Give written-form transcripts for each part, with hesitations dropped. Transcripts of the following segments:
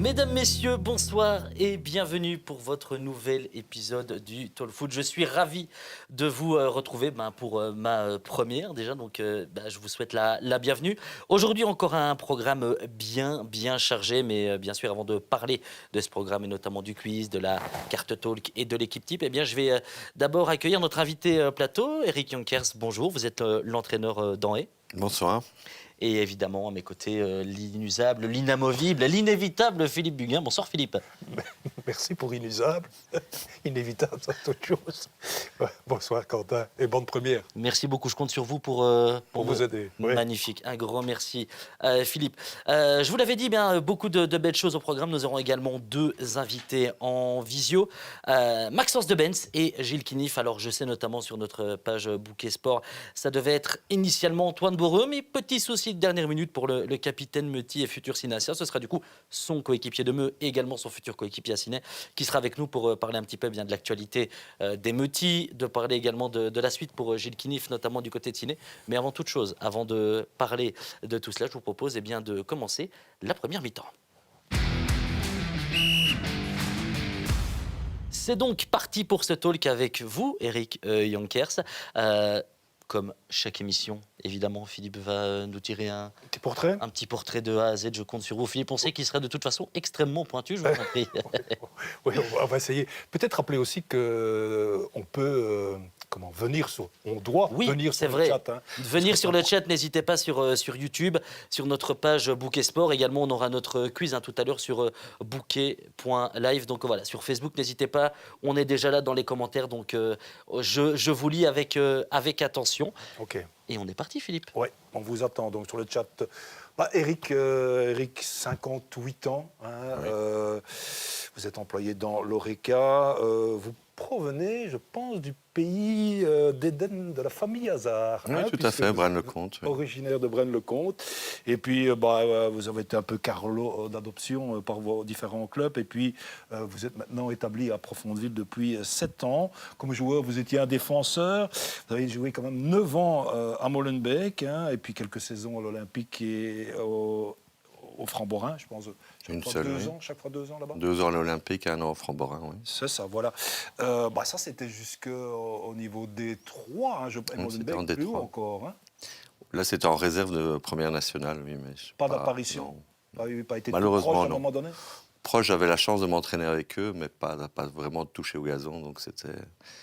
Mesdames, Messieurs, bonsoir et bienvenue pour votre nouvel épisode du Talk Foot. Je suis ravi de vous retrouver pour ma première déjà, donc je vous souhaite la bienvenue. Aujourd'hui, encore un programme bien chargé, mais bien sûr, avant de parler de ce programme et notamment du quiz, de la carte Talk et de l'équipe type, je vais d'abord accueillir notre invité plateau, Eric Jonkers. Bonjour, vous êtes l'entraîneur d'Anhé. Bonsoir. Et évidemment, à mes côtés, l'inusable, l'inamovible, l'inévitable Philippe Buguin. Bonsoir Philippe. Merci pour inusable. Inévitable, c'est autre chose. Bonsoir Quentin et bonne première. Merci beaucoup, je compte sur vous pour vous aider. Oui. Magnifique, un grand merci Philippe. Je vous l'avais dit, beaucoup de belles choses au programme. Nous aurons également deux invités en visio. Maxence Debens et Gilles Kinif. Alors je sais notamment sur notre page Bouquet Sport, ça devait être initialement Antoine Bourreux, mais petit souci de dernière minute pour le capitaine Meuty et futur Cinacien. Ce sera du coup son coéquipier de Meux et également son futur coéquipier Ciné qui sera avec nous pour parler un petit peu bien de l'actualité des Meuty, de parler également de la suite pour Gilles Kinif, notamment du côté de Ciné. Mais avant toute chose, avant de parler de tout cela, je vous propose de commencer la première mi-temps. C'est donc parti pour ce talk avec vous, Eric Jonkers. Comme chaque émission, évidemment, Philippe va nous tirer un petit portrait de A à Z. Je compte sur vous, Philippe. On sait qu'il sera de toute façon extrêmement pointu, je vous en prie. Oui, on va essayer. Peut-être rappeler aussi qu'on peut venir on doit venir sur le chat. Hein. Venir sur le chat, n'hésitez pas sur YouTube, sur notre page Bouquet Sport. Également, on aura notre quiz tout à l'heure sur bouquet.live. Donc voilà, sur Facebook, n'hésitez pas. On est déjà là dans les commentaires. Donc je vous lis avec attention. Ok. Et on est parti, Philippe. Oui, on vous attend donc sur le chat. Eric, 58 ans. Hein, oui. Vous êtes employé dans l'ORECA. Vous provenez, je pense, du pays d'Éden, de la famille Hazard. Oui, tout à fait, Braine-le-Comte. Oui. Originaire de Braine-le-Comte. Et puis, vous avez été un peu carlo d'adoption par vos différents clubs. Et puis, vous êtes maintenant établi à Profondeville depuis 7 ans. Comme joueur, vous étiez un défenseur. Vous avez joué quand même 9 ans à Molenbeek. Hein, et puis, quelques saisons à l'Olympique et au Framborin, je pense. Chaque fois 2 ans là-bas. 2 ans à l'Olympique et 1 an au Framborin, oui. C'est ça, voilà. Ça, c'était jusqu'au niveau des 3. Hein, C'était en plus haut D3. encore. Hein. Là, c'était en réserve de première nationale, oui. Mais pas d'apparition. Pas été malheureusement, proche, non. à un moment donné. Proche, j'avais la chance de m'entraîner avec eux, mais pas vraiment de toucher au gazon. Donc, c'était...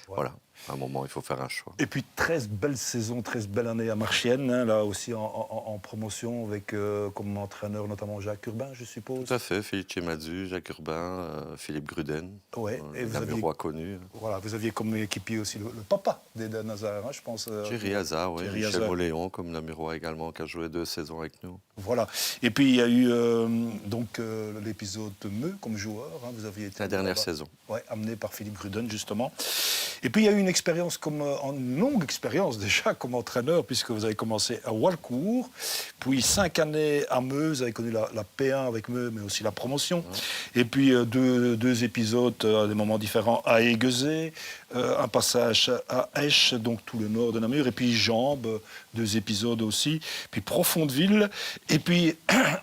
Voilà. À un moment, il faut faire un choix. Et puis 13 belles saisons, 13 belles années à Marchienne, hein, là aussi en promotion avec comme entraîneur notamment Jacques Urbain, je suppose. Tout à fait, Philippe Chemadu, Jacques Urbain, Philippe Gruden, et vous aviez roi connu. Voilà, vous aviez comme équipier aussi le papa d'Eden Hazard, hein, je pense. Thierry Hazard, oui, Thierry Michel Hazard. Moléon comme Namurois également, qui a joué 2 saisons avec nous. Voilà, et puis il y a eu l'épisode Meux comme joueur, hein, vous aviez été... La dernière saison. Ouais, amené par Philippe Gruden justement. Et puis il y a eu une expérience une longue expérience déjà comme entraîneur, puisque vous avez commencé à Walcourt, puis 5 années à Meux, vous avez connu la P1 avec Meux, mais aussi la promotion. Ouais. Et puis deux épisodes à des moments différents à Aiguezé, un passage à Esch, donc tout le nord de Namur, et puis Jambes, 2 épisodes aussi, puis Profondeville, et puis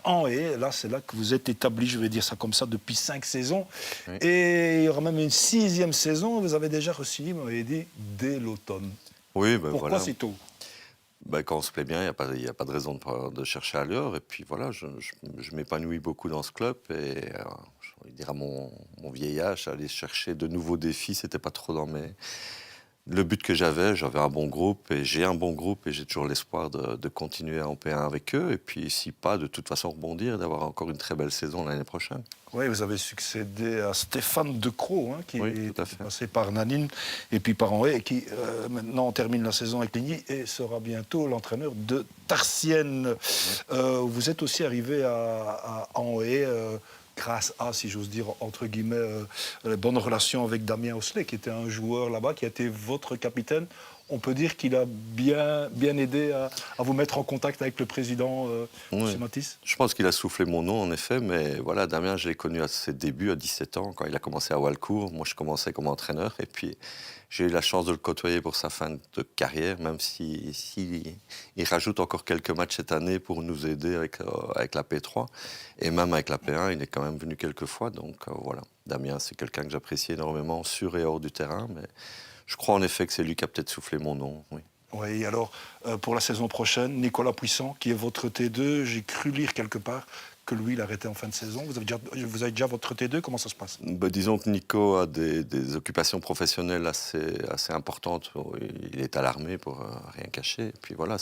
Anhé, là c'est là que vous êtes établi, je vais dire ça comme ça, depuis 5 saisons. Oui. Et il y aura même une 6e saison, vous avez déjà reçu, vous m'avez dit, dès l'automne. Oui, Pourquoi voilà. si tôt? Quand on se plaît bien, il n'y a pas de raison de chercher ailleurs. Et puis voilà, je m'épanouis beaucoup dans ce club. Et je dirais à mon vieil âge, aller chercher de nouveaux défis, c'était pas trop dans mes... Le but que j'avais un bon groupe et j'ai un bon groupe et j'ai toujours l'espoir de continuer en P1 avec eux. Et puis si pas, de toute façon rebondir et d'avoir encore une très belle saison l'année prochaine. Oui, vous avez succédé à Stéphane Decroix, hein, qui est passé par Nanine et puis par Anhé, et qui maintenant termine la saison avec Ligny et sera bientôt l'entraîneur de Tarsienne. Vous êtes aussi arrivé à Anhé grâce à, si j'ose dire, entre guillemets, les bonnes relations avec Damien Osselet, qui était un joueur là-bas, qui a été votre capitaine on peut dire qu'il a bien aidé à vous mettre en contact avec le président, M. Mathis. Je pense qu'il a soufflé mon nom, en effet, mais voilà, Damien, je l'ai connu à ses débuts, à 17 ans, quand il a commencé à Walcourt. Moi, je commençais comme entraîneur, et puis j'ai eu la chance de le côtoyer pour sa fin de carrière, même si il rajoute encore quelques matchs cette année pour nous aider avec la P3, et même avec la P1, il est quand même venu quelques fois, donc voilà. Damien, c'est quelqu'un que j'apprécie énormément, sur et hors du terrain, mais je crois en effet que c'est lui qui a peut-être soufflé mon nom, oui. Oui, alors pour la saison prochaine, Nicolas Puissant, qui est votre T2, j'ai cru lire quelque part que lui, il arrêtait en fin de saison. Vous avez déjà votre T2, comment ça se passe? Disons que Nico a des occupations professionnelles assez importantes. Il est à l'armée, pour rien cacher. Et puis voilà,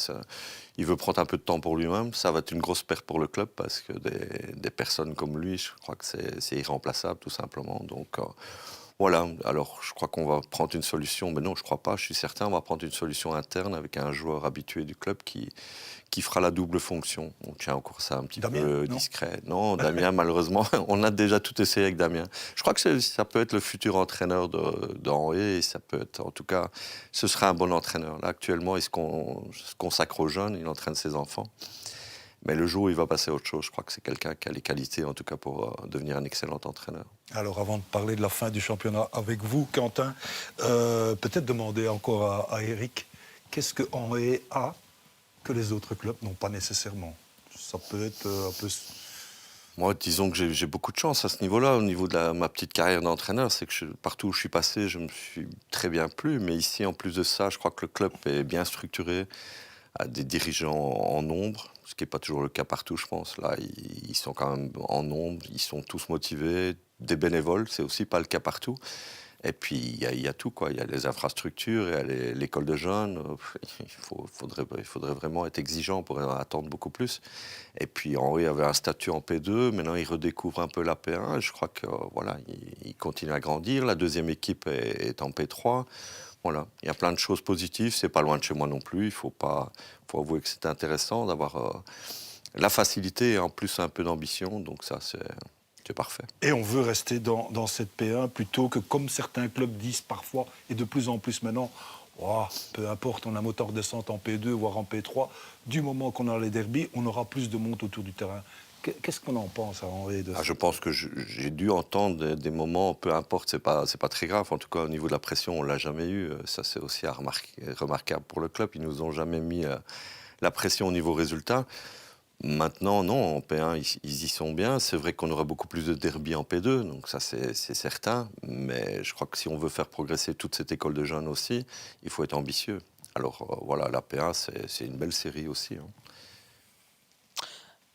il veut prendre un peu de temps pour lui-même. Ça va être une grosse perte pour le club, parce que des personnes comme lui, je crois que c'est irremplaçable, tout simplement. Donc voilà, alors je crois qu'on va prendre une solution, mais non, je ne crois pas, je suis certain, on va prendre une solution interne avec un joueur habitué du club qui fera la double fonction. On tient encore ça un petit peu discret. Non, Damien, malheureusement, on a déjà tout essayé avec Damien. Je crois que ça peut être le futur entraîneur d'Henri, et ça peut être, en tout cas, ce sera un bon entraîneur. Là, actuellement, il se consacre aux jeunes, il entraîne ses enfants. Mais le jour où il va passer à autre chose, je crois que c'est quelqu'un qui a les qualités, en tout cas, pour devenir un excellent entraîneur. Alors, avant de parler de la fin du championnat avec vous, Quentin, peut-être demander encore à Eric, qu'est-ce que Henri a que les autres clubs n'ont pas nécessairement? Ça peut être un peu... Moi, disons que j'ai beaucoup de chance à ce niveau-là. Au niveau de ma petite carrière d'entraîneur, c'est que partout où je suis passé, je me suis très bien plu. Mais ici, en plus de ça, je crois que le club est bien structuré, a des dirigeants en nombre, ce qui n'est pas toujours le cas partout, je pense. Là, ils sont quand même en nombre, ils sont tous motivés, des bénévoles, c'est aussi pas le cas partout. Et puis, il y a tout, quoi. Il y a les infrastructures, il y a l'école de jeunes. Il faudrait vraiment être exigeant pour attendre beaucoup plus. Et puis, Henri avait un statut en P2. Maintenant, il redécouvre un peu la P1. Je crois que, voilà, il continue à grandir. La deuxième équipe est en P3. Voilà, il y a plein de choses positives. C'est pas loin de chez moi non plus. Il faut avouer que c'est intéressant d'avoir la facilité et en plus un peu d'ambition. Donc ça, c'est parfait. Et on veut rester dans cette P1 plutôt que, comme certains clubs disent parfois, et de plus en plus maintenant, oh, peu importe, on a moteur descente en P2, voire en P3, du moment qu'on a les derbies, on aura plus de monde autour du terrain. Qu'est-ce qu'on en pense, Henri, de ça? Je pense que j'ai dû entendre des moments, peu importe, c'est pas très grave. En tout cas, au niveau de la pression, on l'a jamais eu. Ça, c'est aussi remarquable pour le club. Ils nous ont jamais mis la pression au niveau résultat. Maintenant, non, en P1, ils y sont bien. C'est vrai qu'on aura beaucoup plus de derby en P2, donc ça, c'est certain. Mais je crois que si on veut faire progresser toute cette école de jeunes aussi, il faut être ambitieux. Alors voilà, la P1, c'est une belle série aussi.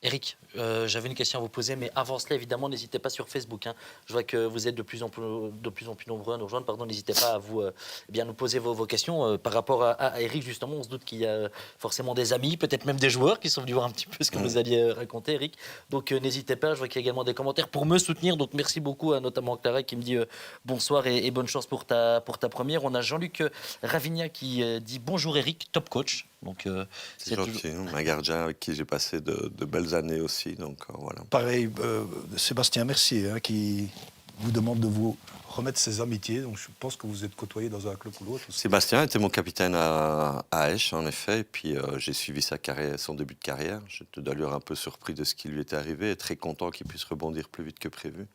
Eric, j'avais une question à vous poser, mais avant cela, évidemment, n'hésitez pas sur Facebook. Je vois que vous êtes de plus en plus nombreux à nous rejoindre. Pardon, n'hésitez pas à vous bien nous poser vos questions. Par rapport à Eric, justement, on se doute qu'il y a forcément des amis, peut-être même des joueurs qui sont venus voir un petit peu ce que vous alliez raconter, Eric. Donc n'hésitez pas, je vois qu'il y a également des commentaires pour me soutenir. Donc merci beaucoup, notamment Clara qui me dit bonsoir et bonne chance pour ta première. On a Jean-Luc Ravigna qui dit bonjour Eric, top coach. Donc, c'est gentil, un gardien avec qui j'ai passé de belles années aussi. Donc, voilà. Pareil, Sébastien Mercier, qui vous demande de vous remettre ses amitiés. Donc je pense que vous êtes côtoyé dans un club ou l'autre. Sébastien était mon capitaine à Esch, en effet. Et puis j'ai suivi son début de carrière. J'étais d'ailleurs un peu surpris de ce qui lui était arrivé et très content qu'il puisse rebondir plus vite que prévu.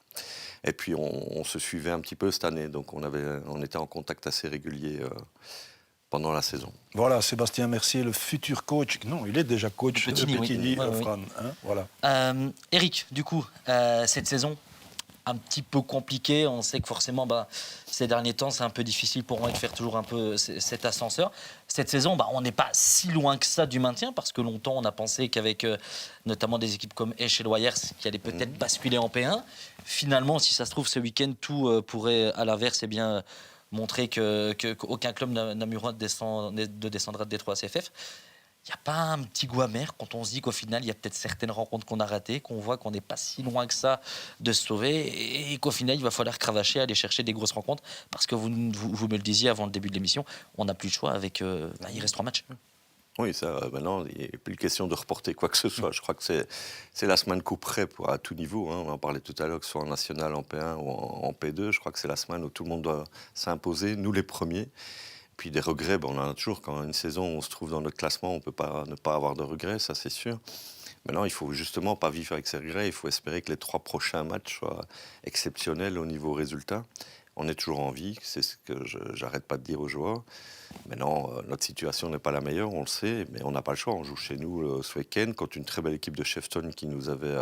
Et puis on se suivait un petit peu cette année. Donc on était en contact assez régulier pendant la saison. Voilà, Sébastien Mercier, le futur coach. Non, il est déjà coach de Petit Fran. Voilà. Eric, du coup, cette saison, un petit peu compliquée. On sait que forcément, ces derniers temps, c'est un peu difficile pour moi de faire toujours un peu cet ascenseur. Cette saison, on n'est pas si loin que ça du maintien, parce que longtemps, on a pensé qu'avec notamment des équipes comme Esch et Loyers, qui allaient peut-être basculer en P1. Finalement, si ça se trouve, ce week-end, tout pourrait, à l'inverse, montrer qu'aucun club n'amusera de descendre à D3 CFF. Il n'y a pas un petit goût amer quand on se dit qu'au final, il y a peut-être certaines rencontres qu'on a ratées, qu'on voit qu'on n'est pas si loin que ça de se sauver et qu'au final, il va falloir cravacher, aller chercher des grosses rencontres parce que vous me le disiez avant le début de l'émission, on n'a plus le choix avec... il reste 3 matchs. Oui, ça, maintenant, il n'est plus question de reporter quoi que ce soit. Je crois que c'est la semaine couperée à tout niveau. On en parlait tout à l'heure, que ce soit en national, en P1 ou en P2. Je crois que c'est la semaine où tout le monde doit s'imposer, nous les premiers. puis des regrets, on en a toujours. Quand une saison, on se trouve dans notre classement, on ne peut pas ne pas avoir de regrets, ça c'est sûr. Maintenant, il ne faut justement pas vivre avec ces regrets. Il faut espérer que les 3 prochains matchs soient exceptionnels au niveau résultat. On est toujours en vie, c'est ce que j'arrête pas de dire aux joueurs. Maintenant, notre situation n'est pas la meilleure, on le sait, mais on n'a pas le choix. On joue chez nous ce week-end contre une très belle équipe de Shefton qui nous avait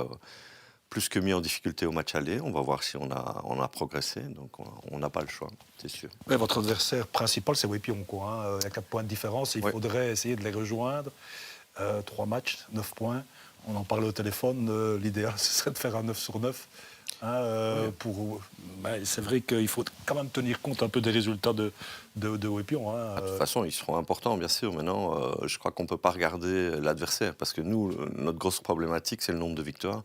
plus que mis en difficulté au match aller. On va voir si on a progressé. Donc, on n'a pas le choix, c'est sûr. Ouais, votre adversaire principal, c'est Wépion, quoi. Hein. Il y a 4 points de différence. Il faudrait essayer de les rejoindre. 3 matchs, 9 points. On en parlait au téléphone. L'idéal, ce serait de faire un 9 sur 9. C'est vrai qu'il faut quand même tenir compte un peu des résultats de Wépion. Hein. De toute façon, ils seront importants, bien sûr. Maintenant, je crois qu'on ne peut pas regarder l'adversaire. Parce que nous, notre grosse problématique, c'est le nombre de victoires.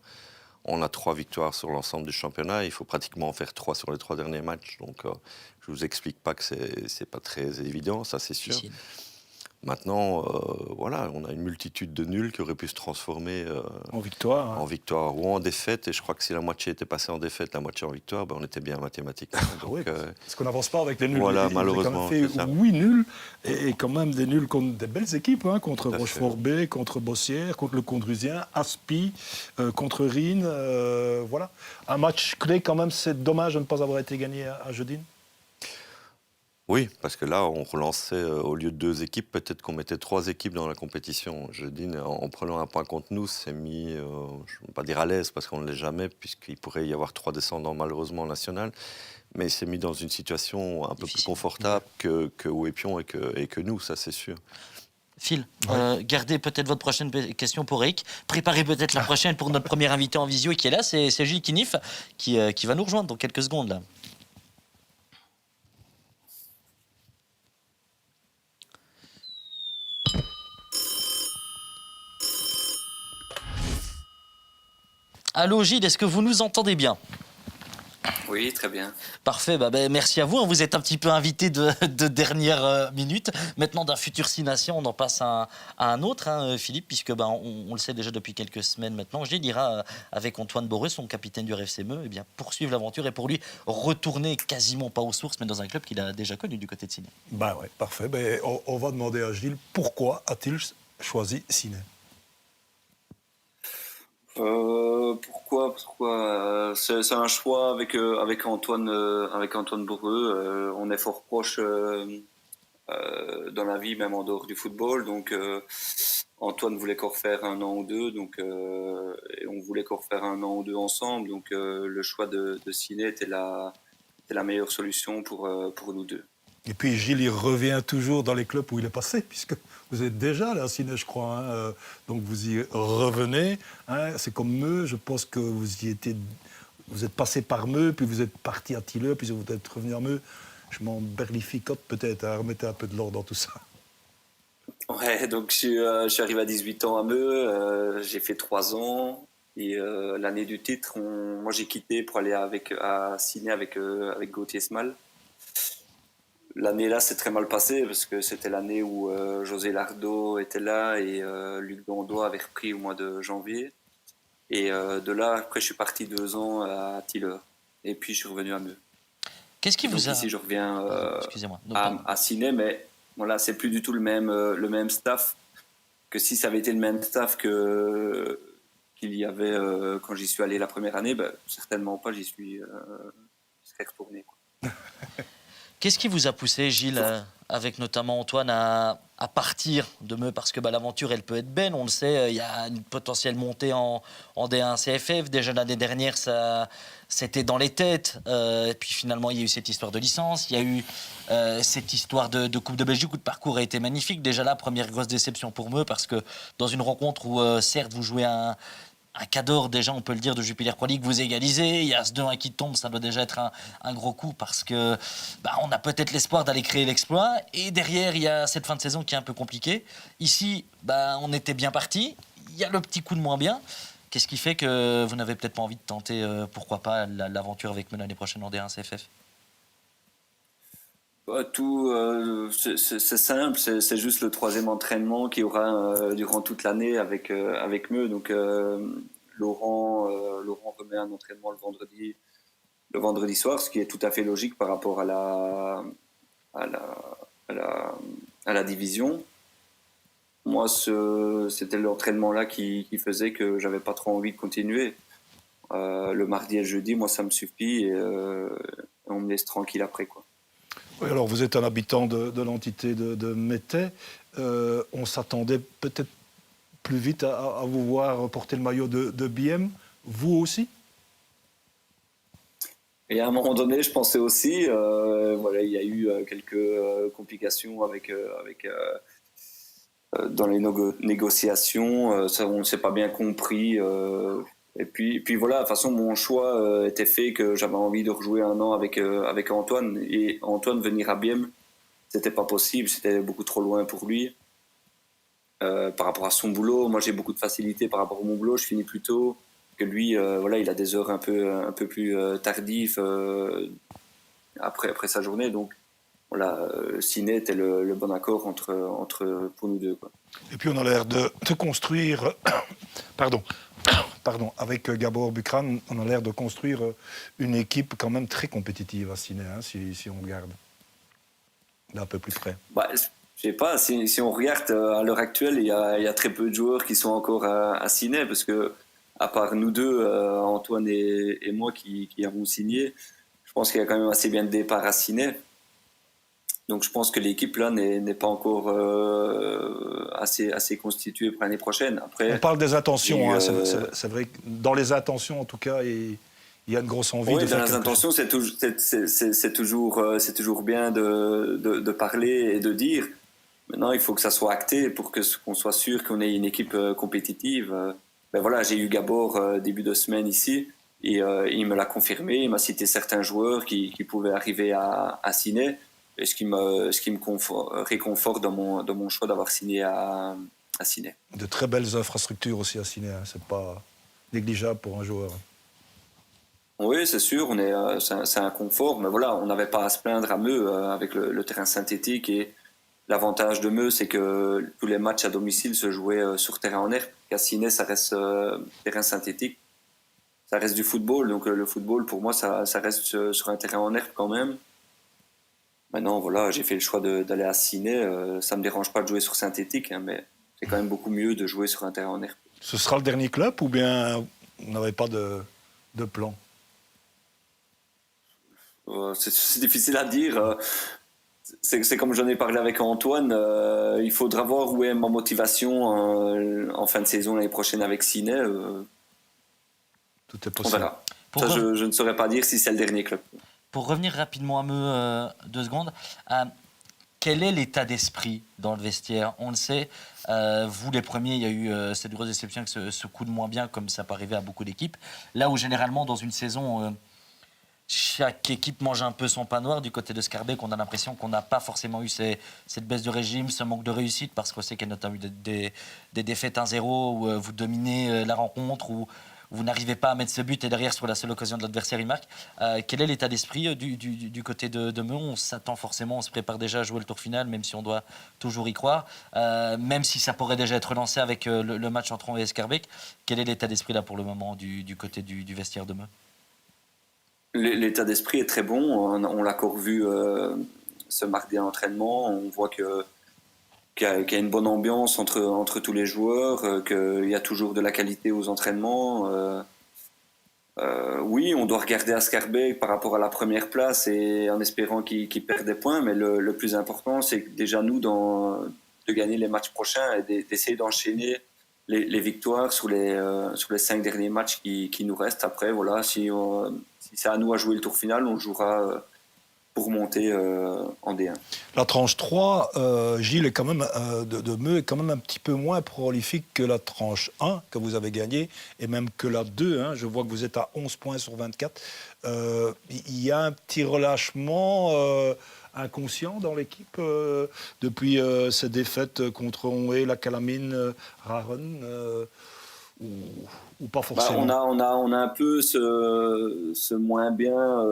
On a 3 victoires sur l'ensemble du championnat. Il faut pratiquement en faire 3 sur les 3 derniers matchs. Donc, je ne vous explique pas que c'est pas très évident, ça c'est sûr. Difficile. Maintenant, voilà, on a une multitude de nuls qui auraient pu se transformer en victoire. Hein. En victoire ou en défaite. Et je crois que si la moitié était passée en défaite, la moitié en victoire, on était bien mathématiquement. Donc, parce qu'on n'avance pas avec les nuls. Voilà, malheureusement. Il a quand même fait 8 nuls, et quand même des nuls contre des belles équipes, hein, contre Rochefort-B, contre Bossière, contre le Condrusien, Aspi, contre Rennes. Voilà. Un match clé quand même, c'est dommage de ne pas avoir été gagné à Jeudine. Oui, parce que là, on relançait, au lieu de 2 équipes, peut-être qu'on mettait 3 équipes dans la compétition. Jeudine, en prenant un point contre nous, s'est mis, je ne veux pas dire à l'aise, parce qu'on ne l'est jamais, puisqu'il pourrait y avoir 3 descendants malheureusement en national, mais il s'est mis dans une situation un peu plus confortable que Wépion et que nous, ça c'est sûr. Phil, gardez peut-être votre prochaine question pour Eric. Préparez peut-être la prochaine pour notre premier invité en visio qui est là, c'est Gilles Kinif, qui va nous rejoindre dans quelques secondes là. Allô Gilles, est-ce que vous nous entendez bien ? Oui, très bien. Parfait, merci à vous. Vous êtes un petit peu invité de dernière minute. Maintenant, d'un futur Six Nations, on en passe à un autre, hein, Philippe, puisque on le sait déjà depuis quelques semaines maintenant. Gilles ira avec Antoine Boreux, son capitaine du RFCME, poursuivre l'aventure et pour lui retourner quasiment pas aux sources, mais dans un club qu'il a déjà connu du côté de Ciné. Ouais, parfait. On va demander à Gilles pourquoi a-t-il choisi Ciné. Pourquoi c'est un choix avec Antoine Boreux. On est fort proche dans la vie, même en dehors du football. Donc Antoine voulait qu'on refaire 1 an ou 2, et on voulait qu'on refaire 1 an ou 2 ensemble. Donc le choix de Ciné était la meilleure solution pour nous deux. Et puis Gilles, il revient toujours dans les clubs où il est passé, puisque vous êtes déjà là à Ciné, je crois. Hein, donc vous y revenez. Hein, c'est comme Meux, je pense que vous êtes passé par Meux, puis vous êtes parti à Tilleux, puis vous êtes revenu à Meux. Je m'en berlificote peut-être, hein, remettez un peu de l'ordre dans tout ça. Ouais, donc je suis arrivé à 18 ans à Meux, j'ai fait 3 ans. Et l'année du titre, moi j'ai quitté pour aller à Ciné avec Gauthier Smal. L'année là, c'est très mal passé parce que c'était l'année où José Lardo était là et Luc Dandois avait repris au mois de janvier. Et de là, après, je suis parti 2 ans à Tilleur. Et puis, je suis revenu à Meux. Qu'est-ce qui vous a... Ici, je reviens Excusez-moi. à Ciné, mais voilà, c'est plus du tout le même staff que si ça avait été le même staff qu'il y avait quand j'y suis allé la première année. Certainement pas, j'y serais retourné, quoi. Qu'est-ce qui vous a poussé, Gilles, avec notamment Antoine, à partir de Meux ? Parce que l'aventure, elle peut être belle, on le sait, il y a une potentielle montée en D1 CFF. Déjà l'année dernière, c'était dans les têtes. Et puis finalement, il y a eu cette histoire de licence, il y a eu cette histoire de Coupe de Belgique où le parcours a été magnifique. Déjà là, première grosse déception pour Meux, parce que dans une rencontre où, certes, vous jouez un Cador, déjà, on peut le dire, de Jupiler Pro League, vous égalisez. Il y a ce 2-1 qui tombe, ça doit déjà être un gros coup parce que on a peut-être l'espoir d'aller créer l'exploit. Et derrière, il y a cette fin de saison qui est un peu compliquée. Ici, on était bien parti. Il y a le petit coup de moins bien. Qu'est-ce qui fait que vous n'avez peut-être pas envie de tenter, pourquoi pas, l'aventure avec Meux l'année prochaine en D1 CFF ? C'est simple, c'est juste le 3e entraînement qu'il y aura durant toute l'année avec Meux. Donc Laurent remet un entraînement le vendredi soir, ce qui est tout à fait logique par rapport à à la division. Moi, c'était l'entraînement-là qui faisait que j'avais pas trop envie de continuer. Le mardi et le jeudi, moi, ça me suffit et on me laisse tranquille après, quoi. Oui, alors vous êtes un habitant de l'entité de Mettey. On s'attendait peut-être plus vite à vous voir porter le maillot de BM. Vous aussi? Et à un moment donné, je pensais aussi, voilà, il y a eu quelques complications dans les négociations. Ça, on ne s'est pas bien compris. Et puis voilà, de toute façon, mon choix était fait que j'avais envie de rejouer un an avec Antoine. Et Antoine, venir à Bième, c'était pas possible, c'était beaucoup trop loin pour lui. Par rapport à son boulot, moi j'ai beaucoup de facilité par rapport à mon boulot, je finis plus tôt que lui. Voilà, il a des heures un peu plus tardives après sa journée. Donc voilà, Ciné était le bon accord pour nous deux, quoi. Et puis on a l'air de construire, pardon, avec Gabor Bukran, on a l'air de construire une équipe quand même très compétitive à Ciné, hein, si on regarde d'un peu plus près. Bah, je sais pas, si on regarde à l'heure actuelle, il y a très peu de joueurs qui sont encore à signer, parce que à part nous deux, Antoine et moi qui avons signé, je pense qu'il y a quand même assez bien de départ à signer. Donc je pense que l'équipe là n'est pas encore assez constituée pour l'année prochaine. Après, on parle des intentions, hein, c'est vrai que dans les intentions en tout cas, il y a une grosse envie de faire dans les intentions, c'est toujours bien de parler et de dire. Maintenant, il faut que ça soit acté pour qu'on soit sûr qu'on ait une équipe compétitive. Ben voilà, j'ai eu Gabor début de semaine ici et il me l'a confirmé. Il m'a cité certains joueurs qui pouvaient arriver à signer, et ce qui me réconforte dans mon choix d'avoir signé à Ciné. De très belles infrastructures aussi à Ciné, hein. C'est pas négligeable pour un joueur. Oui, c'est sûr, c'est un confort, mais voilà, on n'avait pas à se plaindre à Meux avec le terrain synthétique. Et l'avantage de Meux, c'est que tous les matchs à domicile se jouaient sur terrain en herbe. À Ciné, ça reste terrain synthétique. Ça reste du football, donc le football, pour moi, ça reste sur un terrain en herbe quand même. Maintenant, voilà, j'ai fait le choix d'aller à Ciné. Ça ne me dérange pas de jouer sur synthétique, hein, mais c'est quand même beaucoup mieux de jouer sur un terrain en herbe. Ce sera le dernier club ou bien vous n'avez pas de plan? C'est difficile à dire. C'est comme j'en ai parlé avec Antoine. Il faudra voir où est ma motivation en fin de saison l'année prochaine avec Ciné. Tout est possible. On verra. Je ne saurais pas dire si c'est le dernier club. Pour revenir rapidement à Meux, 2 secondes, quel est l'état d'esprit dans le vestiaire? On le sait, vous les premiers, il y a eu cette grosse déception avec ce coup de moins bien, comme ça peut arriver à beaucoup d'équipes. Là où généralement, dans une saison, chaque équipe mange un peu son pain noir. Du côté de Scarbeck, on a l'impression qu'on n'a pas forcément eu cette baisse de régime, ce manque de réussite, parce qu'on sait qu'il y a notamment eu des défaites 1-0 où vous dominez la rencontre, où vous n'arrivez pas à mettre ce but et derrière, sur la seule occasion de l'adversaire, il marque. Quel est l'état d'esprit du côté de Meux? On s'attend forcément, on se prépare déjà à jouer le tour final, même si on doit toujours y croire. Même si ça pourrait déjà être relancé avec le match entre Angers et Scarbeck. Quel est l'état d'esprit là pour le moment du côté du vestiaire de Meux? L'état d'esprit est très bon. On l'a encore vu ce mardi à l'entraînement. On voit qu'il y a une bonne ambiance entre tous les joueurs, qu'il y a toujours de la qualité aux entraînements. Oui, on doit regarder à Scarbeck par rapport à la première place et en espérant qu'il perd des points. Mais le plus important, c'est déjà nous de gagner les matchs prochains et d'essayer d'enchaîner les victoires sur les 5 derniers matchs qui nous restent. Après, voilà, si c'est à nous à jouer le tour final, on jouera pour monter en D1. La tranche 3, Gilles, est quand même, de Meux est quand même un petit peu moins prolifique que la tranche 1 que vous avez gagnée, et même que la 2. Hein. Je vois que vous êtes à 11 points sur 24. Il y a un petit relâchement inconscient dans l'équipe depuis ces défaites contre Onhé, la Calamine, Raren ou pas forcément? On a un peu ce moins bien,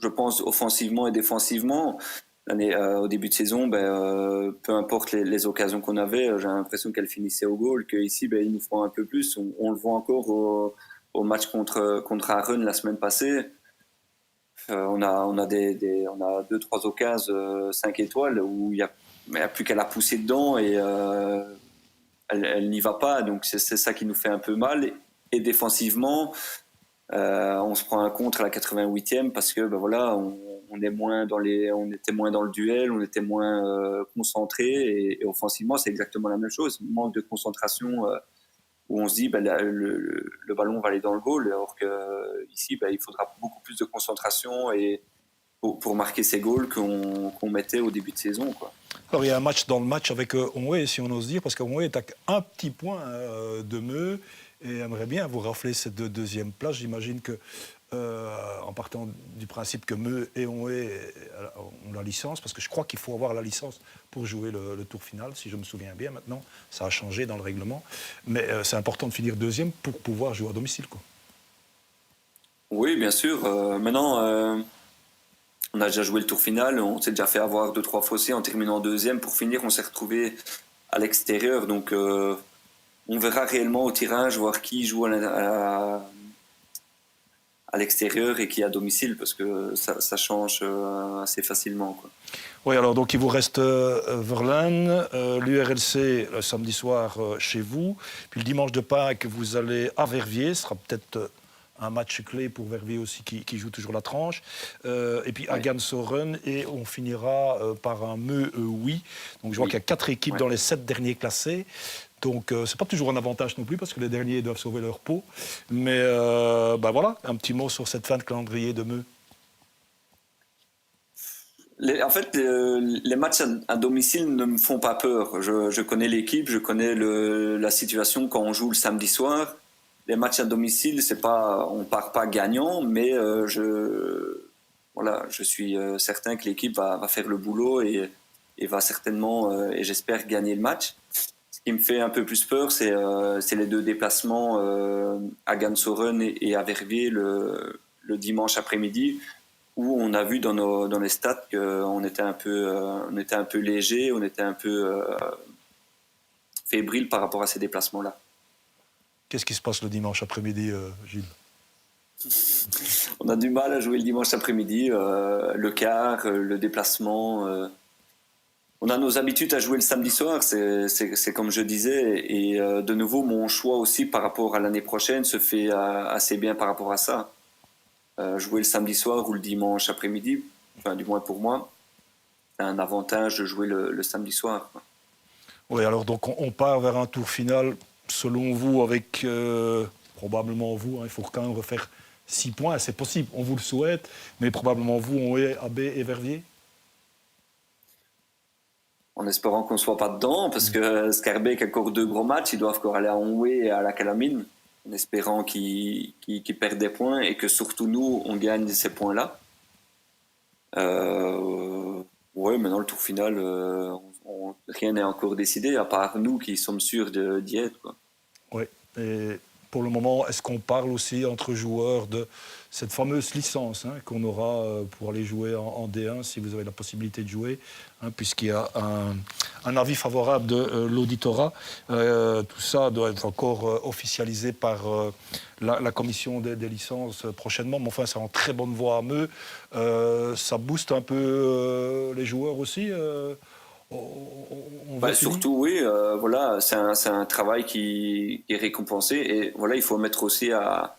je pense, offensivement et défensivement. Au début de saison, peu importe les occasions qu'on avait, j'ai l'impression qu'elles finissaient au goal, qu'ici, ils nous font un peu plus. On le voit encore au match contre Aaron la semaine passée. on a 2-3 occasions 5 étoiles où il n'y a plus qu'à la pousser dedans et elle n'y va pas. Donc c'est ça qui nous fait un peu mal. Et défensivement, on se prend un contre à la 88e parce que voilà, on était moins dans le duel, on était moins concentré et offensivement c'est exactement la même chose. Manque de concentration où on se dit le ballon va aller dans le goal, alors que ici il faudra beaucoup plus de concentration et pour marquer ces goals qu'on mettait au début de saison, quoi. Alors il y a un match dans le match avec Onwe, si on ose dire, parce qu'Onwe est à un petit point de Meux et aimerait bien vous rafler cette deuxième place. J'imagine que en partant du principe que Meux et Onwe ont la licence, parce que je crois qu'il faut avoir la licence pour jouer le tour final, si je me souviens bien maintenant. Ça a changé dans le règlement. Mais c'est important de finir deuxième pour pouvoir jouer à domicile, quoi. Oui, bien sûr. Maintenant, on a déjà joué le tour final, on s'est déjà fait avoir 2-3 fossés en terminant deuxième. Pour finir, on s'est retrouvé à l'extérieur. Donc, on verra réellement au tirage, voir qui joue à l'extérieur et qui à domicile, parce que ça change assez facilement, quoi. Oui, alors donc il vous reste Verlaine, l'URLC le samedi soir chez vous, puis le dimanche de Pâques vous allez à Verviers, ce sera peut-être un match clé pour Verviers aussi qui joue toujours la tranche, et puis à Gansoren, et on finira par un Meux oui. Donc je vois qu'il y a 4 équipes dans les 7 derniers classés. Donc, c'est pas toujours un avantage non plus, parce que les derniers doivent sauver leur peau. Mais voilà, un petit mot sur cette fin de calendrier de Meux. En fait, les matchs à domicile ne me font pas peur. Je connais l'équipe, je connais la situation quand on joue le samedi soir. Les matchs à domicile, on part pas gagnant, mais je suis certain que l'équipe va faire le boulot et va certainement, et j'espère, gagner le match. Ce qui me fait un peu plus peur, c'est les 2 déplacements à Gansoren et à Verviers le dimanche après-midi, où on a vu dans les stats qu'on était un peu léger, on était un peu fébrile par rapport à ces déplacements-là. Qu'est-ce qui se passe le dimanche après-midi, Gilles ? On a du mal à jouer le dimanche après-midi, le quart, le déplacement. On a nos habitudes à jouer le samedi soir, c'est comme je disais, et de nouveau mon choix aussi par rapport à l'année prochaine se fait assez bien par rapport à ça. Jouer le samedi soir ou le dimanche après-midi, enfin du moins pour moi, c'est un avantage de jouer le samedi soir, quoi. Oui, alors donc on part vers un tour final, selon vous, avec probablement vous, il faut quand même refaire 6 points, c'est possible, on vous le souhaite, mais probablement vous, on est AB et Verviers. En espérant qu'on ne soit pas dedans, parce que Scarbeck a encore 2 gros matchs, ils doivent encore aller à Onwe et à la Calamine, en espérant qu'ils perdent des points et que surtout nous, on gagne ces points-là. Maintenant le tour final, rien n'est encore décidé, à part nous qui sommes sûrs d'y être, quoi. Oui, et pour le moment, est-ce qu'on parle aussi entre joueurs de cette fameuse licence qu'on aura pour aller jouer en D1 si vous avez la possibilité de jouer, puisqu'il y a un avis favorable de l'auditorat. Tout ça doit être encore officialisé par la commission des licences prochainement, mais enfin c'est en très bonne voie à Meux. Ça booste un peu les joueurs aussi. Surtout, oui, voilà, c'est un travail qui est récompensé et voilà, il faut mettre aussi à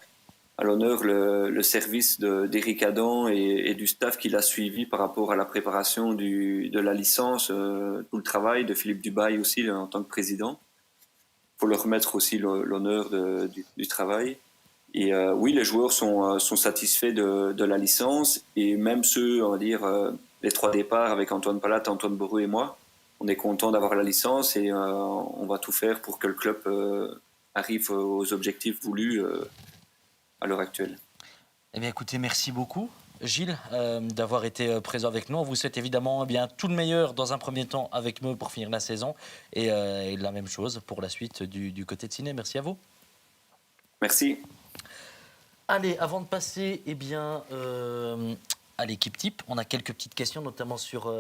l'honneur le service d'Éric Adam et du staff qui l'a suivi par rapport à la préparation de la licence, tout le travail de Philippe Dubail aussi en tant que président. Il faut leur remettre aussi l'honneur du travail. Et oui, les joueurs sont satisfaits de la licence et même ceux, on va dire, les 3 départs avec Antoine Palat, Antoine Bourreau et moi, on est content d'avoir la licence et on va tout faire pour que le club arrive aux objectifs voulus à l'heure actuelle. Eh bien, écoutez, merci beaucoup, Gilles, d'avoir été présent avec nous. On vous souhaite évidemment tout le meilleur dans un premier temps avec Meux pour finir la saison et la même chose pour la suite du côté de Ciné. Merci à vous. Merci. Allez, avant de passer à l'équipe type. On a quelques petites questions, notamment sur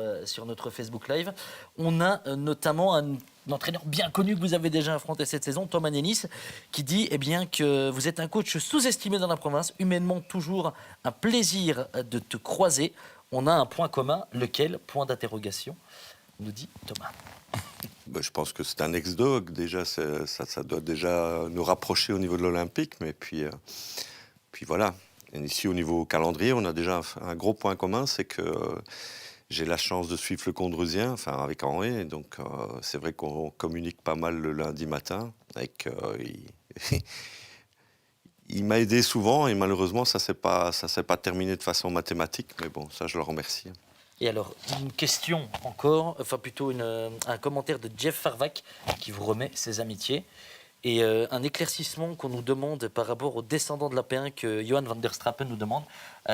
notre Facebook Live. On a notamment un entraîneur bien connu que vous avez déjà affronté cette saison, Thomas Nénis, qui dit que vous êtes un coach sous-estimé dans la province, humainement toujours un plaisir de te croiser. On a un point commun, lequel? Point d'interrogation, nous dit Thomas. Je pense que c'est un ex-dog. Déjà, ça doit déjà nous rapprocher au niveau de l'Olympique. Mais puis voilà. Et ici, au niveau calendrier, on a déjà un gros point commun, c'est que j'ai la chance de suivre le Condrusien, avec Henri. Donc, c'est vrai qu'on communique pas mal le lundi matin. Il m'a aidé souvent et malheureusement, ça s'est pas terminé de façon mathématique. Mais bon, ça, je le remercie. Et alors, une question encore, enfin plutôt un commentaire de Jeff Farvac qui vous remet ses amitiés. Et un éclaircissement qu'on nous demande par rapport aux descendants de la P1 que Johan van der Strappen nous demande.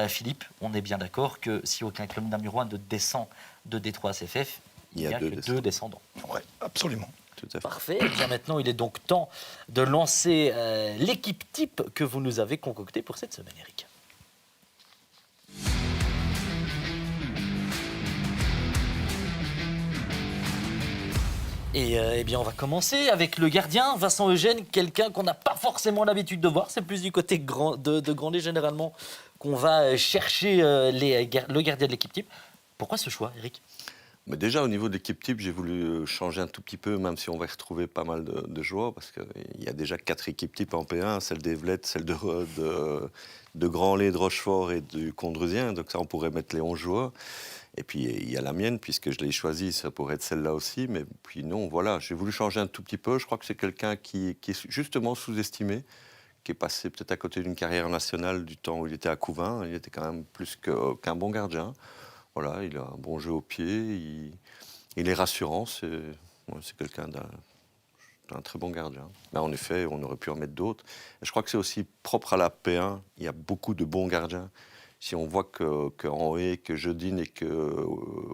Philippe, on est bien d'accord que si aucun club namurois ne descend de D3 SFF, il n'y a que deux descendants. Oui, absolument. Tout à fait. Parfait. Et bien maintenant, il est donc temps de lancer l'équipe type que vous nous avez concoctée pour cette semaine, Eric. Et eh bien, on va commencer avec le gardien, Vincent Eugène, quelqu'un qu'on n'a pas forcément l'habitude de voir. C'est plus du côté de Grandet, généralement, qu'on va chercher le gardien de l'équipe type. Pourquoi ce choix, Eric? Mais déjà, au niveau de l'équipe type, j'ai voulu changer un tout petit peu, même si on va retrouver pas mal de joueurs, parce qu'il y a déjà 4 équipes types en P1, celle d'Evlette, celle de Granley, de Rochefort et du Condrusien. Donc ça, on pourrait mettre les 11 joueurs. Et puis, il y a la mienne, puisque je l'ai choisie, ça pourrait être celle-là aussi. Mais puis non, voilà, j'ai voulu changer un tout petit peu. Je crois que c'est quelqu'un qui est justement sous-estimé, qui est passé peut-être à côté d'une carrière nationale du temps où il était à Couvain. Il était quand même plus qu'un bon gardien. Voilà, il a un bon jeu au pied, il est rassurant. C'est quelqu'un d'un très bon gardien. Mais en effet, on aurait pu en mettre d'autres. Et je crois que c'est aussi propre à la P1. Il y a beaucoup de bons gardiens. Si on voit que Henri, que Jeudine et que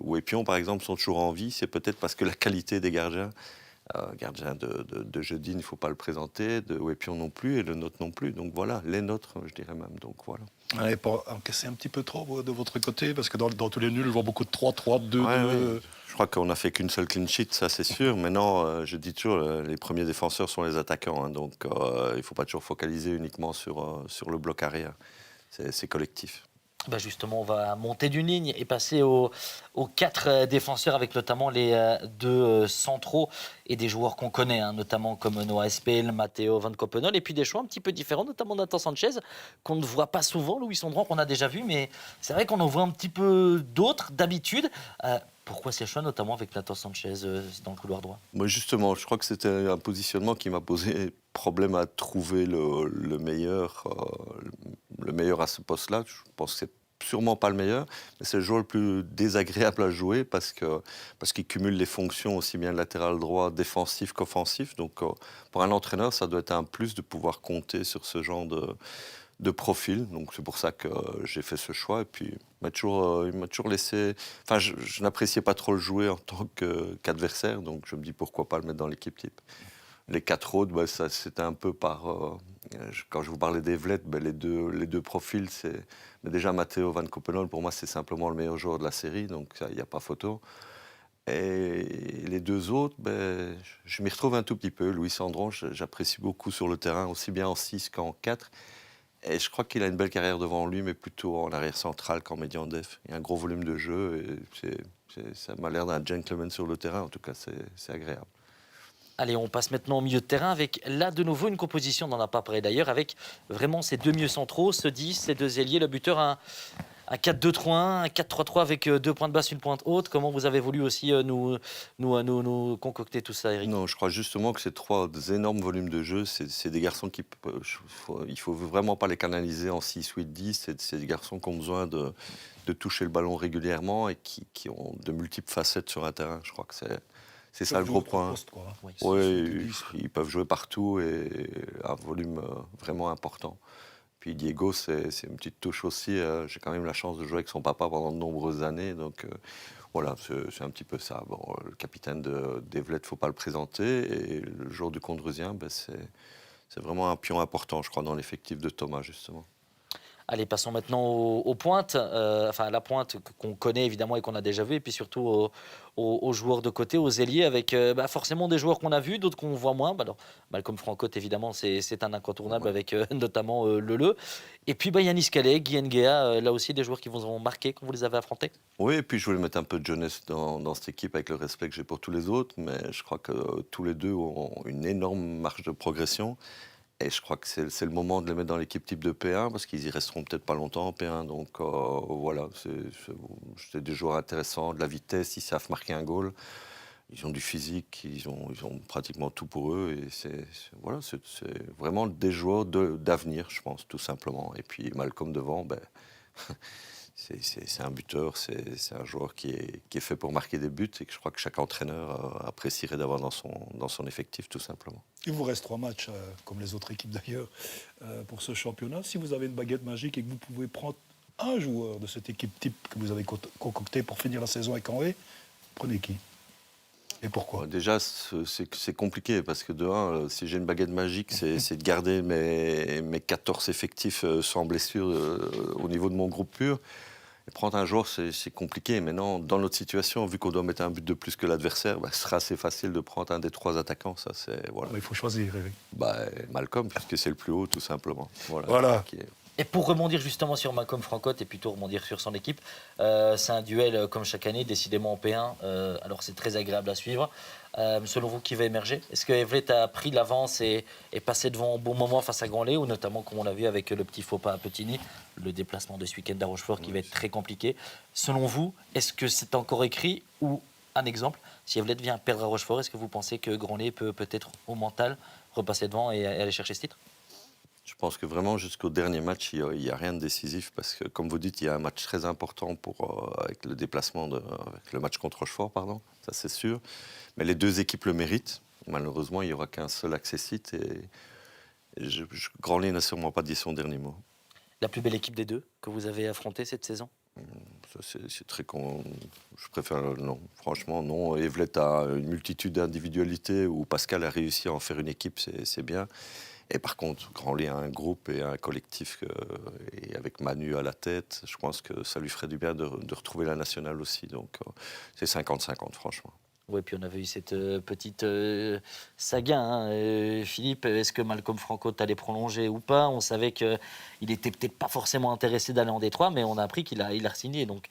Ouépion, par exemple, sont toujours en vie, c'est peut-être parce que la qualité des gardiens, de Jeudine, il ne faut pas le présenter, de Ouépion non plus, et le nôtre non plus. Donc voilà, les nôtres, je dirais même. Donc voilà. Et pour encaisser un petit peu trop de votre côté, parce que dans tous les nuls, je vois beaucoup de 3-3, 2-2. Ouais. Je crois qu'on n'a fait qu'une seule clean sheet, ça c'est sûr. Maintenant, je dis toujours, les premiers défenseurs sont les attaquants. Donc il ne faut pas toujours focaliser uniquement sur le bloc arrière. C'est collectif. Ben justement, on va monter d'une ligne et passer aux 4 défenseurs avec notamment les 2 centraux et des joueurs qu'on connaît, notamment comme Noah Espel, Matteo Van Coppenol, et puis des choix un petit peu différents, notamment Nathan Sanchez, qu'on ne voit pas souvent, Louis Sondran, qu'on a déjà vu, mais c'est vrai qu'on en voit un petit peu d'autres d'habitude. Pourquoi ces choix, notamment avec Nathan Sanchez dans le couloir droit? Moi, justement, je crois que c'était un positionnement qui m'a posé problème à trouver le meilleur à ce poste-là. Je pense que c'est sûrement pas le meilleur, mais c'est le joueur le plus désagréable à jouer parce qu'il cumule les fonctions aussi bien latéral droit, défensif qu'offensif. Donc, pour un entraîneur, ça doit être un plus de pouvoir compter sur ce genre de profil. Donc c'est pour ça que j'ai fait ce choix. Et puis il m'a toujours laissé... Enfin, je n'appréciais pas trop le jouer en tant qu'adversaire, donc je me dis pourquoi pas le mettre dans l'équipe type. Les 4 autres, ça, c'était un peu par... quand je vous parlais d'Evlette, les deux profils, c'est... Mais déjà, Matteo Van Coppenol, pour moi, c'est simplement le meilleur joueur de la série, donc il n'y a pas photo. Et les 2 autres, je m'y retrouve un tout petit peu. Louis Sondran, j'apprécie beaucoup sur le terrain, aussi bien en 6 qu'en 4. Et je crois qu'il a une belle carrière devant lui, mais plutôt en arrière central qu'en médian def. Il y a un gros volume de jeu et ça m'a l'air d'un gentleman sur le terrain. En tout cas, c'est agréable. Allez, on passe maintenant au milieu de terrain avec là de nouveau une composition, on n'en a pas parlé d'ailleurs, avec vraiment ces 2 milieux centraux, ce 10, ces 2 ailiers, le buteur un 4-2-3-1, un 4-3-3 avec 2 pointes basses, une pointe haute. Comment vous avez voulu aussi nous concocter tout ça, Eric? Non, je crois justement que ces 3 énormes volumes de jeu, c'est des garçons il faut vraiment pas les canaliser en 6, 8, 10. C'est des garçons qui ont besoin de toucher le ballon régulièrement et qui ont de multiples facettes sur un terrain. Je crois que c'est ça le gros point. Oui, ils peuvent jouer partout et un volume vraiment important. Puis Diego, c'est une petite touche aussi. J'ai quand même la chance de jouer avec son papa pendant de nombreuses années. Donc voilà, c'est un petit peu ça. Bon, le capitaine d'Evlette, il ne faut pas le présenter. Et le joueur du Condrusien, c'est vraiment un pion important, je crois, dans l'effectif de Thomas, justement. Allez, passons maintenant aux pointes, enfin à la pointe qu'on connaît évidemment et qu'on a déjà vu, et puis surtout aux joueurs de côté, aux ailiers, avec forcément des joueurs qu'on a vus, d'autres qu'on voit moins. Alors, Malcolm Francote, évidemment, c'est un incontournable avec notamment Leleu. Et puis Yanis Calais, Guy Nguea, là aussi des joueurs qui vous ont marqué quand vous les avez affrontés. Oui, et puis je voulais mettre un peu de jeunesse dans cette équipe avec le respect que j'ai pour tous les autres, mais je crois que tous les deux ont une énorme marge de progression. Et je crois que c'est le moment de les mettre dans l'équipe type de P1 parce qu'ils y resteront peut-être pas longtemps en P1. Donc voilà, c'est des joueurs intéressants, de la vitesse, ils savent marquer un goal. Ils ont du physique, ils ont pratiquement tout pour eux. Et c'est vraiment des joueurs d'avenir, je pense, tout simplement. Et puis Malcolm devant, c'est un buteur, c'est un joueur qui est fait pour marquer des buts et que je crois que chaque entraîneur apprécierait d'avoir dans son effectif, tout simplement. Il vous reste 3 matchs, comme les autres équipes d'ailleurs, pour ce championnat. Si vous avez une baguette magique et que vous pouvez prendre un joueur de cette équipe type que vous avez concocté pour finir la saison avec Angers, prenez qui? Et pourquoi? Déjà, c'est compliqué parce que de un, si j'ai une baguette magique, c'est de garder mes 14 effectifs sans blessure au niveau de mon groupe pur. Et prendre un joueur, c'est compliqué. Maintenant, dans notre situation, vu qu'on doit mettre un but de plus que l'adversaire, ce sera assez facile de prendre un des 3 attaquants. Ça, voilà. Il faut choisir, Eric. Malcolm, puisque c'est le plus haut, tout simplement. Voilà. Et pour rebondir justement sur Malcolm Francote et plutôt rebondir sur son équipe, c'est un duel comme chaque année, décidément en P1. Alors c'est très agréable à suivre. Selon vous, qui va émerger? Est-ce que Evlet a pris l'avance et est passé devant au bon moment face à Grandlay, ou notamment, comme on l'a vu avec le petit faux pas à Petigny, le déplacement de ce week-end à Rochefort qui va être très compliqué? Selon vous, est-ce que c'est encore écrit, ou un exemple, si Evlet vient perdre à Rochefort, est-ce que vous pensez que Grandlay peut peut-être au mental repasser devant et aller chercher ce titre? Je pense que vraiment jusqu'au dernier match, il n'y a rien de décisif parce que, comme vous dites, il y a un match très important avec le déplacement, avec le match contre Rochefort, pardon, ça c'est sûr. Mais les 2 équipes le méritent. Malheureusement, il n'y aura qu'un seul accessite et Grandlay n'a sûrement pas dit son dernier mot. La plus belle équipe des 2 que vous avez affrontée cette saison? C'est très con. Je préfère non. Franchement, non. Evlet a une multitude d'individualités où Pascal a réussi à en faire une équipe, c'est bien. Et par contre, Grandlay a un groupe et un collectif, et avec Manu à la tête, je pense que ça lui ferait du bien de retrouver la nationale aussi. Donc c'est 50-50, franchement. Oui, puis on avait eu cette petite saga. Philippe, est-ce que Malcolm Francote allait prolonger ou pas? On savait qu'il n'était peut-être pas forcément intéressé d'aller en Détroit, mais on a appris qu'il a signé. Donc,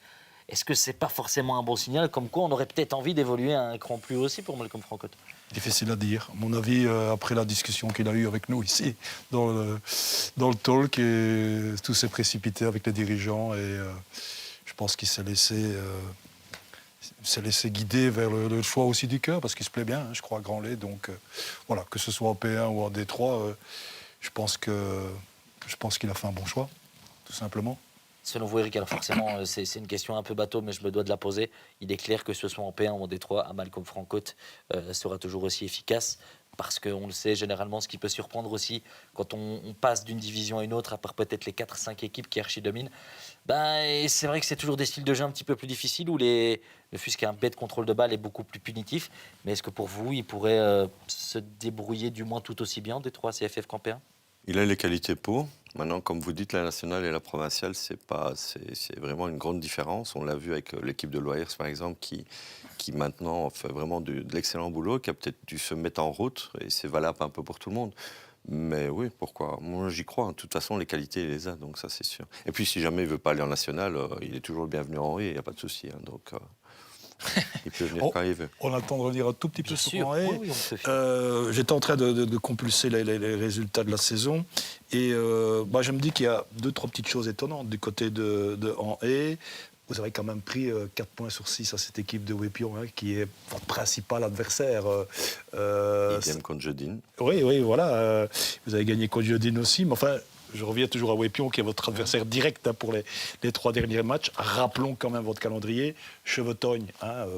est-ce que c'est pas forcément un bon signal? Comme quoi, on aurait peut-être envie d'évoluer à un cran plus haut aussi pour Malcolm Francote. Difficile à dire. À mon avis, après la discussion qu'il a eue avec nous ici, dans le talk, et tout s'est précipité avec les dirigeants. Et je pense qu'il s'est laissé guider vers le choix aussi du cœur, parce qu'il se plaît bien, je crois, à Grandlay. Donc voilà, que ce soit en P1 ou en D3, je pense qu'il a fait un bon choix, tout simplement. Selon vous, Eric, alors forcément, c'est une question un peu bateau, mais je me dois de la poser. Il est clair que ce soit en P1 ou en D3, Malcolm Francote sera toujours aussi efficace. Parce qu'on le sait, généralement, ce qui peut surprendre aussi, quand on passe d'une division à une autre, à part peut-être les 4-5 équipes qui archi-dominent, c'est vrai que c'est toujours des styles de jeu un petit peu plus difficiles, où ne fût-ce qu'un bête contrôle de balle est beaucoup plus punitif. Mais est-ce que pour vous, il pourrait se débrouiller du moins tout aussi bien en D3 CFF qu'en P1? Il a les qualités pour. Maintenant, comme vous dites, la nationale et la provinciale, c'est vraiment une grande différence. On l'a vu avec l'équipe de Loyers, par exemple, qui maintenant fait vraiment de l'excellent boulot, qui a peut-être dû se mettre en route, et c'est valable un peu pour tout le monde. Mais oui, pourquoi? Moi, j'y crois. De toute façon, les qualités, il les a, donc ça, c'est sûr. Et puis, si jamais il ne veut pas aller en national, il est toujours le bienvenu en Henri, il n'y a pas de souci. Donc, il peut venir quand il veut. On a le temps de revenir un tout petit peu sur Henri. Oui, J'étais en train de compulser les résultats de la saison. Et je me dis qu'il y a 2-3 petites choses étonnantes du côté de Henri. Vous avez quand même pris 4 points sur 6 à cette équipe de Wépion, qui est votre principal adversaire. Idem contre Jeudine. Oui, voilà. Vous avez gagné contre Jeudine aussi. Mais enfin, je reviens toujours à Wépion, qui est votre adversaire direct pour les 3 derniers matchs. Rappelons quand même votre calendrier. Chevetogne,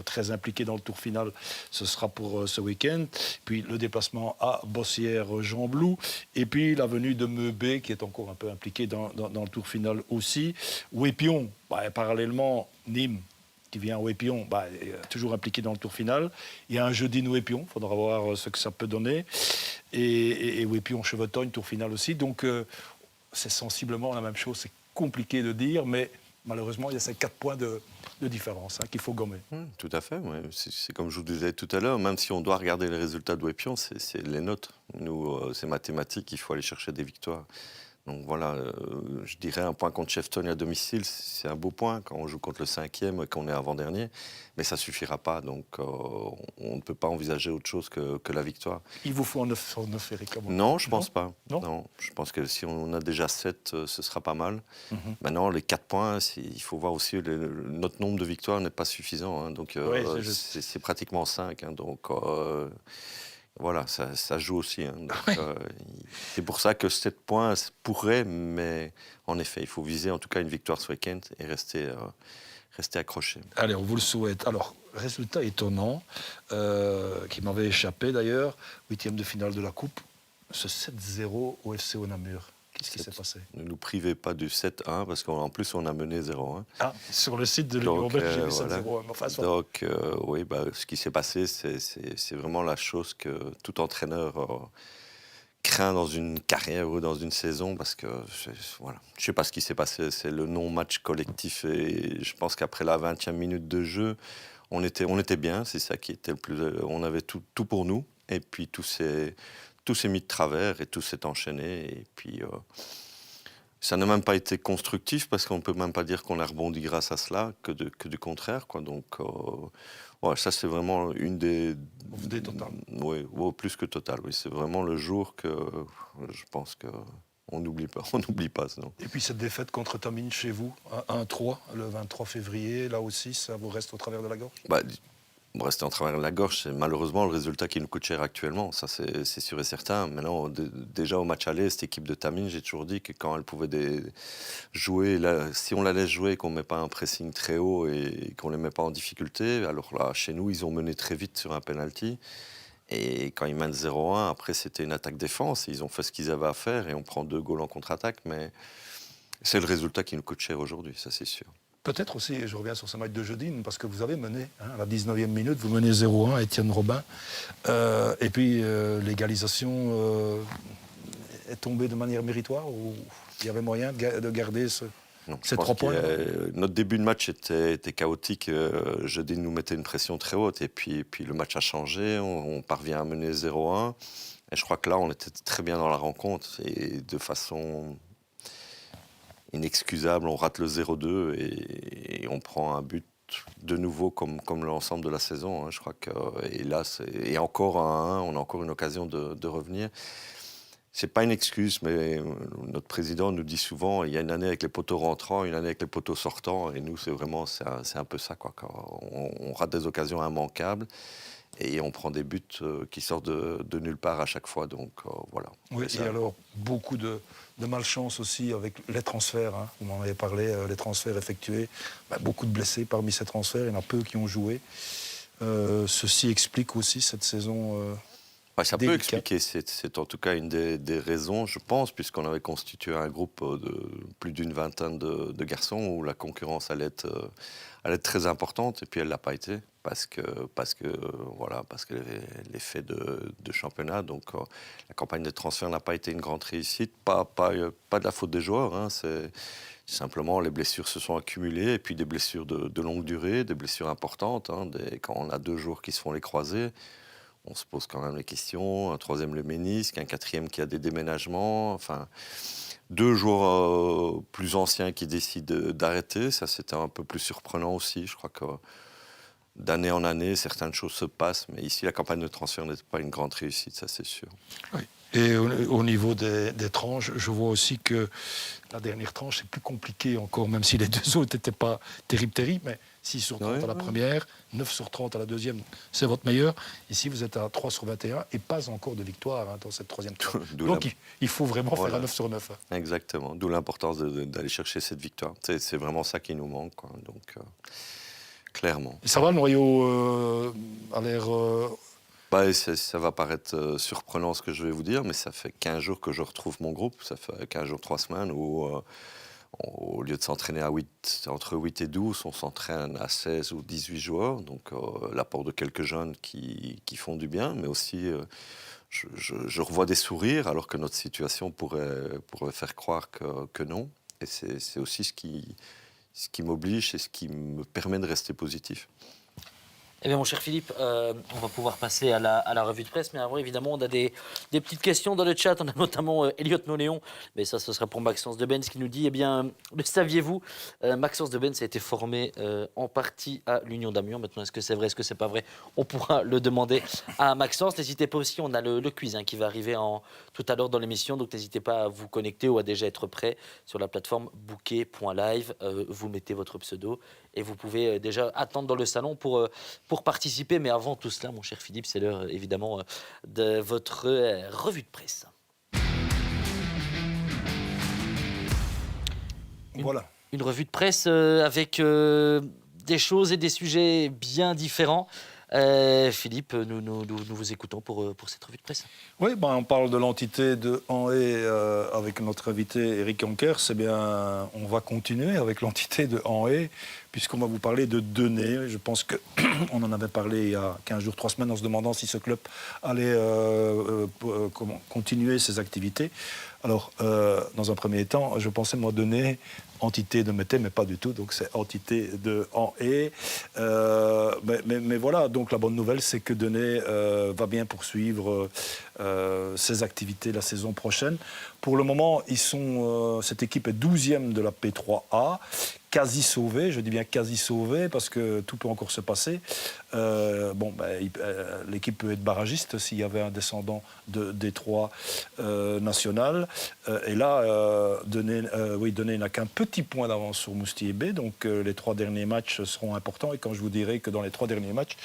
très impliqué dans le tour final, ce sera pour ce week-end. Puis le déplacement à Bossière-Jean-Blou. Et puis la venue de Meubé, qui est encore un peu impliqué dans le tour final aussi. Wépion, parallèlement, Nîmes, qui vient à Wépion, toujours impliqué dans le tour final. Il y a un jeudi de Wépion, il faudra voir ce que ça peut donner. Et Wépion-Chevetogne, tour final aussi. Donc c'est sensiblement la même chose. C'est compliqué de dire, mais malheureusement, il y a ces 4 points de différence qu'il faut gommer. Tout à fait. Ouais. C'est comme je vous disais tout à l'heure, même si on doit regarder les résultats de Wépion, c'est les notes. Nous, c'est mathématique, il faut aller chercher des victoires. Donc voilà, je dirais un point contre Shefton à domicile, c'est un beau point quand on joue contre le 5e et qu'on est avant-dernier, mais ça ne suffira pas. Donc on ne peut pas envisager autre chose que la victoire. Il vous faut un 9 sur 9, Eric. Non, je ne pense pas. Non. Je pense que si on a déjà 7, ce sera pas mal. Maintenant, les 4 points, il faut voir aussi, notre nombre de victoires n'est pas suffisant. Donc c'est pratiquement 5. Donc voilà, ça joue aussi. Donc, c'est pour ça que 7 points pourrait, mais en effet, il faut viser en tout cas une victoire ce week-end et rester accroché. Allez, on vous le souhaite. Alors, résultat étonnant, qui m'avait échappé d'ailleurs, 8e de finale de la Coupe, ce 7-0 au FC Namur. Qu'est-ce qui s'est passé? Ne nous privez pas du 7-1, parce qu'en plus, on a mené 0-1. Ah, sur le site de l'Union belge, j'ai vu 7-0. Enfin, donc, oui, ce qui s'est passé, c'est vraiment la chose que tout entraîneur craint dans une carrière ou dans une saison, parce que, voilà, je ne sais pas ce qui s'est passé. C'est le non-match collectif, et je pense qu'après la 20e minute de jeu, on était bien, c'est ça qui était le plus... On avait tout pour nous, et puis tout s'est mis de travers et tout s'est enchaîné. Et puis, ça n'a même pas été constructif parce qu'on ne peut même pas dire qu'on a rebondi grâce à cela, que du contraire, quoi. Donc, ça, c'est vraiment une des... Oui, plus que total. Oui, c'est vraiment le jour que je pense qu'on n'oublie pas. On n'oublie pas, sinon. Et puis cette défaite contre Tamine chez vous, 1-3, le 23 février, là aussi, ça vous reste au travers de la gorge? Rester en travers de la gorge, c'est malheureusement le résultat qui nous coûte cher actuellement. Ça, c'est sûr et certain. Maintenant, déjà au match aller, cette équipe de Tamine, j'ai toujours dit que quand elle pouvait jouer, si on la laisse jouer, qu'on ne met pas un pressing très haut et qu'on ne les met pas en difficulté, alors là, chez nous, ils ont mené très vite sur un penalty. Et quand ils mènent 0-1, après, c'était une attaque-défense. Ils ont fait ce qu'ils avaient à faire et on prend 2 goals en contre-attaque. Mais c'est le résultat qui nous coûte cher aujourd'hui, ça c'est sûr. Peut-être aussi, je reviens sur ce match de jeudi, parce que vous avez mené, à la 19e minute, vous menez 0-1 à Étienne Robin. Et puis, l'égalisation est tombée de manière méritoire, ou il y avait moyen de garder ces 3 points? Notre début de match était chaotique. Jeudi nous mettait une pression très haute. Et puis le match a changé. On parvient à mener 0-1. Et je crois que là, on était très bien dans la rencontre. Et de façon inexcusable, on rate le 0-2 et on prend un but de nouveau comme l'ensemble de la saison. Je crois que, et là, et encore un 1, on a encore une occasion de revenir. C'est pas une excuse, mais notre président nous dit souvent, il y a une année avec les poteaux rentrants, une année avec les poteaux sortants, et nous, c'est un peu ça, quoi. On rate des occasions immanquables, et on prend des buts qui sortent de nulle part à chaque fois, donc voilà. Oui, et alors, beaucoup de malchance aussi avec les transferts, vous m'en avez parlé, les transferts effectués, beaucoup de blessés parmi ces transferts, il y en a peu qui ont joué. Ceci explique aussi cette saison... ça peut expliquer, c'est en tout cas une des raisons, je pense, puisqu'on avait constitué un groupe de plus d'une vingtaine de garçons où la concurrence allait être très importante, et puis elle ne l'a pas été, parce que l'effet de championnat, donc la campagne de transfert n'a pas été une grande réussite, pas de la faute des joueurs, c'est simplement les blessures se sont accumulées, et puis des blessures de longue durée, des blessures importantes, quand on a 2 joueurs qui se font les croisés, on se pose quand même les questions, un 3e le ménisque, un 4e qui a des déménagements, enfin 2 joueurs plus anciens qui décident d'arrêter, ça c'était un peu plus surprenant aussi, je crois que d'année en année, certaines choses se passent, mais ici la campagne de transfert n'était pas une grande réussite, ça c'est sûr. Oui. Et au niveau des tranches, je vois aussi que la dernière tranche, c'est plus compliqué encore, même si les 2 autres n'étaient pas terribles, mais 6 sur 30 à la première, 9 sur 30 à la deuxième, c'est votre meilleur. Ici, vous êtes à 3 sur 21 et pas encore de victoire dans cette 3e tranche. Donc, il faut vraiment faire un 9 sur 9. Exactement, d'où l'importance d'aller chercher cette victoire. C'est vraiment ça qui nous manque, quoi. Donc, clairement. Et ça va, le noyau a l'air... ça va paraître surprenant ce que je vais vous dire, mais ça fait 15 jours que je retrouve mon groupe. Ça fait 15 jours, 3 semaines où, au lieu de s'entraîner entre 8 et 12, on s'entraîne à 16 ou 18 joueurs. Donc l'apport de quelques jeunes qui font du bien, mais aussi je revois des sourires alors que notre situation pourrait faire croire que non. Et c'est aussi ce qui m'oblige et ce qui me permet de rester positif. Eh bien, mon cher Philippe, on va pouvoir passer à la revue de presse. Mais avant, évidemment, on a des petites questions dans le chat. On a notamment Elliot Noléon. Mais ça, ce sera pour Maxence de Benz qui nous dit, eh bien, le saviez-vous, Maxence de Benz a été formé en partie à l'Union d'Amiens. Maintenant, est-ce que c'est vrai, est-ce que c'est pas vrai? On pourra le demander à Maxence. N'hésitez pas aussi, on a le quiz qui va arriver tout à l'heure dans l'émission. Donc, n'hésitez pas à vous connecter ou à déjà être prêt sur la plateforme bouquet.live. Vous mettez votre pseudo et vous pouvez déjà attendre dans le salon pour participer. Mais avant tout cela, mon cher Philippe, c'est l'heure évidemment de votre revue de presse. Voilà. Une revue de presse avec des choses et des sujets bien différents. Philippe, nous vous écoutons pour cette revue de presse. Oui, on parle de l'entité de Hanhé avec notre invité Eric Anker. C'est bien, on va continuer avec l'entité de Hanhé, puisqu'on va vous parler de Denay. Je pense qu'on en avait parlé il y a 15 jours, 3 semaines, en se demandant si ce club allait continuer ses activités. Alors, dans un premier temps, je pensais, moi, Denay, entité de Mété, mais pas du tout, donc c'est entité de Hanhé. Mais voilà, donc la bonne nouvelle, c'est que Denay va bien poursuivre ses activités la saison prochaine. Pour le moment, cette équipe est 12e de la P3A, quasi sauvée, je dis bien quasi sauvée, parce que tout peut encore se passer. L'équipe peut être barragiste s'il y avait un descendant de Détroit national. Et là, Denay n'a qu'un petit point d'avance sur Moustillé B, donc les 3 derniers matchs seront importants. Et quand je vous dirai que dans les 3 derniers matchs,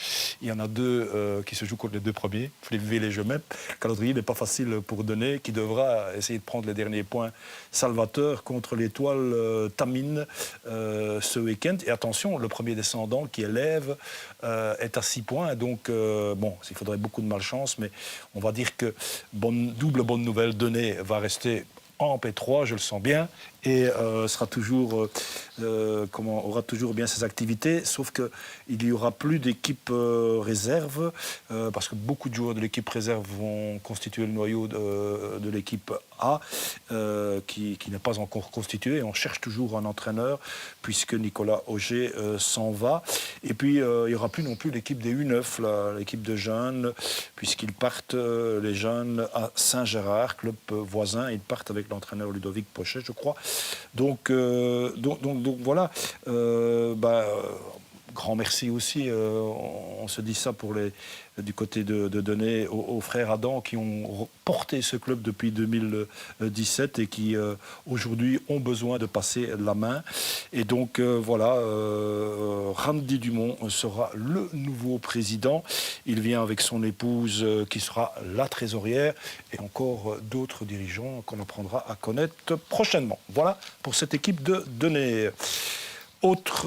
il y en a 2 qui se jouent contre les 2 premiers, Flévé et Gemep. Le calendrier n'est pas facile pour Denay, qui devra essayer de prendre les derniers points salvateurs contre l'Étoile Tamine ce week-end. Et attention, le premier descendant qui élève est à 6 points. Donc, il faudrait beaucoup de malchance, mais on va dire que double bonne nouvelle, Denay va rester en P3, je le sens bien, et aura toujours bien ses activités, sauf qu'il n'y aura plus d'équipe réserve, parce que beaucoup de joueurs de l'équipe réserve vont constituer le noyau de l'équipe A, qui n'est pas encore constituée. On cherche toujours un entraîneur, puisque Nicolas Auger s'en va. Et puis, il n'y aura plus non plus l'équipe des U9, l'équipe de jeunes, puisqu'ils partent, les jeunes, à Saint-Gérard, club voisin. Ils partent avec l'entraîneur Ludovic Pochet, je crois. Donc voilà. Grand merci aussi, on se dit ça du côté de Denay, aux frères Adam qui ont porté ce club depuis 2017 et qui aujourd'hui ont besoin de passer la main. Et donc Randy Dumont sera le nouveau président. Il vient avec son épouse qui sera la trésorière et encore d'autres dirigeants qu'on apprendra à connaître prochainement. Voilà pour cette équipe de Denay. Autre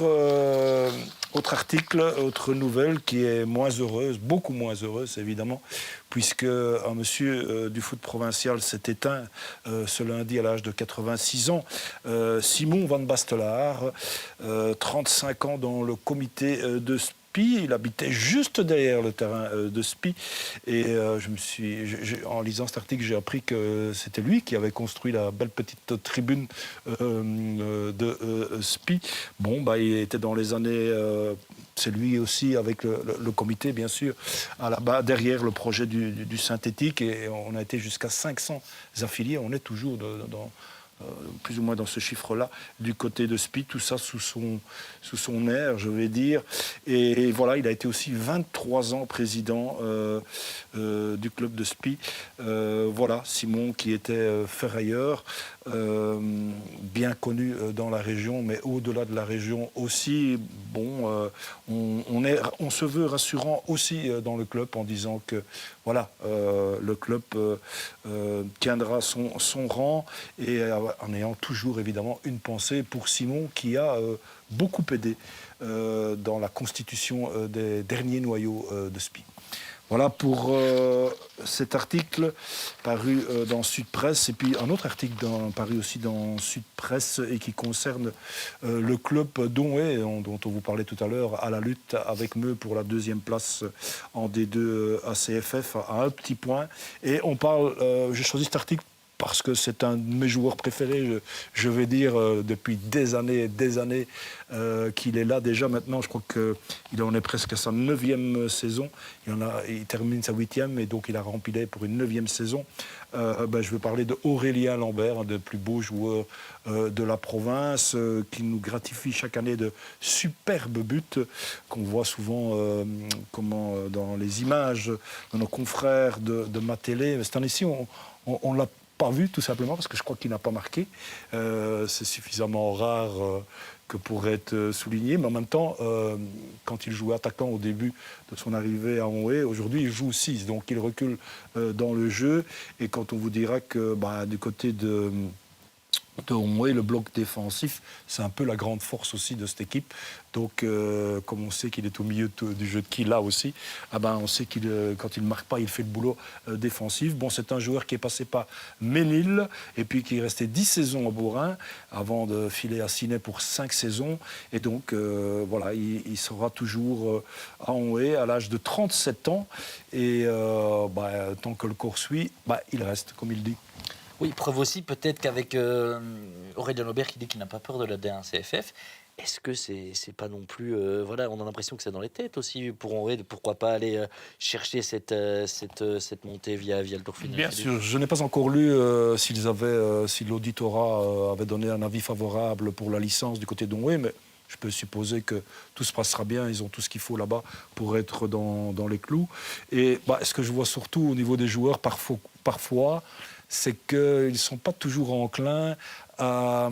article, autre nouvelle qui est moins heureuse, beaucoup moins heureuse évidemment, puisque un monsieur du foot provincial s'est éteint ce lundi à l'âge de 86 ans. Simon Van Bastelaar, 35 ans dans le comité de il habitait juste derrière le terrain de Spie. Et en lisant cet article, j'ai appris que c'était lui qui avait construit la belle petite tribune de Spie. Il était dans les années... c'est lui aussi, avec le comité, bien sûr, derrière le projet du synthétique. Et on a été jusqu'à 500 affiliés. On est toujours plus ou moins dans ce chiffre-là, du côté de Spie, tout ça sous son air, je vais dire. Et voilà, il a été aussi 23 ans président du club de Spie. Voilà, Simon qui était ferrailleur, bien connu dans la région, mais au-delà de la région aussi. On se veut rassurant aussi dans le club en disant que voilà, le club tiendra son rang et en ayant toujours évidemment une pensée pour Simon qui a beaucoup aidé dans la constitution des derniers noyaux de Spie. Voilà pour cet article paru dans Sud Presse, et puis un autre article paru aussi dans Sud Presse et qui concerne le club d'Hanhé, dont on vous parlait tout à l'heure, à la lutte avec Meux pour la 2e place en D2 ACFF à un petit point. Et on parle, j'ai choisi cet article parce que c'est un de mes joueurs préférés, je vais dire, depuis des années et des années qu'il est là déjà. Maintenant, je crois qu'il en est presque à sa 9e saison. Il termine sa 8e et donc il a rempli pour une 9e saison. Je veux parler de Aurélien Lambert, un des plus beaux joueurs de la province, qui nous gratifie chaque année de superbes buts qu'on voit souvent dans les images de nos confrères de ma télé. Cette année-ci, on l'a pas vu, tout simplement, parce que je crois qu'il n'a pas marqué. C'est suffisamment rare que pour être souligné. Mais en même temps, quand il jouait attaquant au début de son arrivée à Onhé, aujourd'hui, il joue 6. Donc, il recule dans le jeu. Et quand on vous dira que du côté de Onhé, le bloc défensif, c'est un peu la grande force aussi de cette équipe. Donc, comme on sait qu'il est au milieu du jeu de qui là aussi, on sait qu'il, quand il ne marque pas, il fait le boulot défensif. Bon, c'est un joueur qui est passé par Ménil et puis qui est resté 10 saisons à Bourrin avant de filer à Ciney pour 5 saisons. Et donc, il sera toujours à Onhé à l'âge de 37 ans. Et tant que le corps suit, il reste, comme il dit. Oui, preuve aussi peut-être qu'avec Aurélien Aubert qui dit qu'il n'a pas peur de la D1 CFF, est-ce que c'est pas non plus... on a l'impression que c'est dans les têtes aussi pour Henri, pourquoi pas aller chercher cette montée via le Tour final. Bien sûr, je n'ai pas encore lu si l'auditorat avait donné un avis favorable pour la licence du côté d'Onhé, mais je peux supposer que tout se passera bien, ils ont tout ce qu'il faut là-bas pour être dans les clous. Et ce que je vois surtout au niveau des joueurs, parfois c'est qu'ils ne sont pas toujours enclins à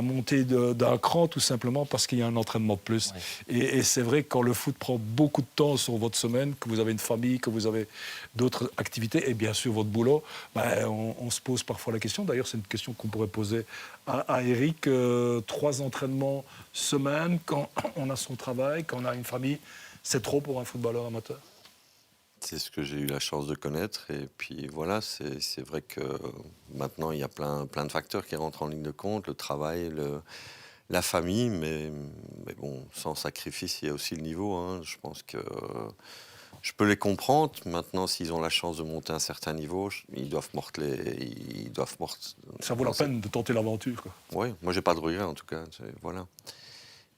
monter d'un cran, tout simplement parce qu'il y a un entraînement de plus. Ouais. Et c'est vrai que quand le foot prend beaucoup de temps sur votre semaine, que vous avez une famille, que vous avez d'autres activités, et bien sûr votre boulot, on se pose parfois la question. D'ailleurs, c'est une question qu'on pourrait poser à Eric. 3 entraînements semaine, quand on a son travail, quand on a une famille, c'est trop pour un footballeur amateur? C'est ce que j'ai eu la chance de connaître. Et puis voilà, c'est vrai que maintenant, il y a plein de facteurs qui rentrent en ligne de compte. Le travail, la famille. Mais bon, sans sacrifice, il y a aussi le niveau. Hein. Je pense que je peux les comprendre. Maintenant, s'ils ont la chance de monter à un certain niveau, ils doivent morteler. Ça vaut la peine de tenter l'aventure. Oui, moi, j'ai pas de regrets, en tout cas. Voilà.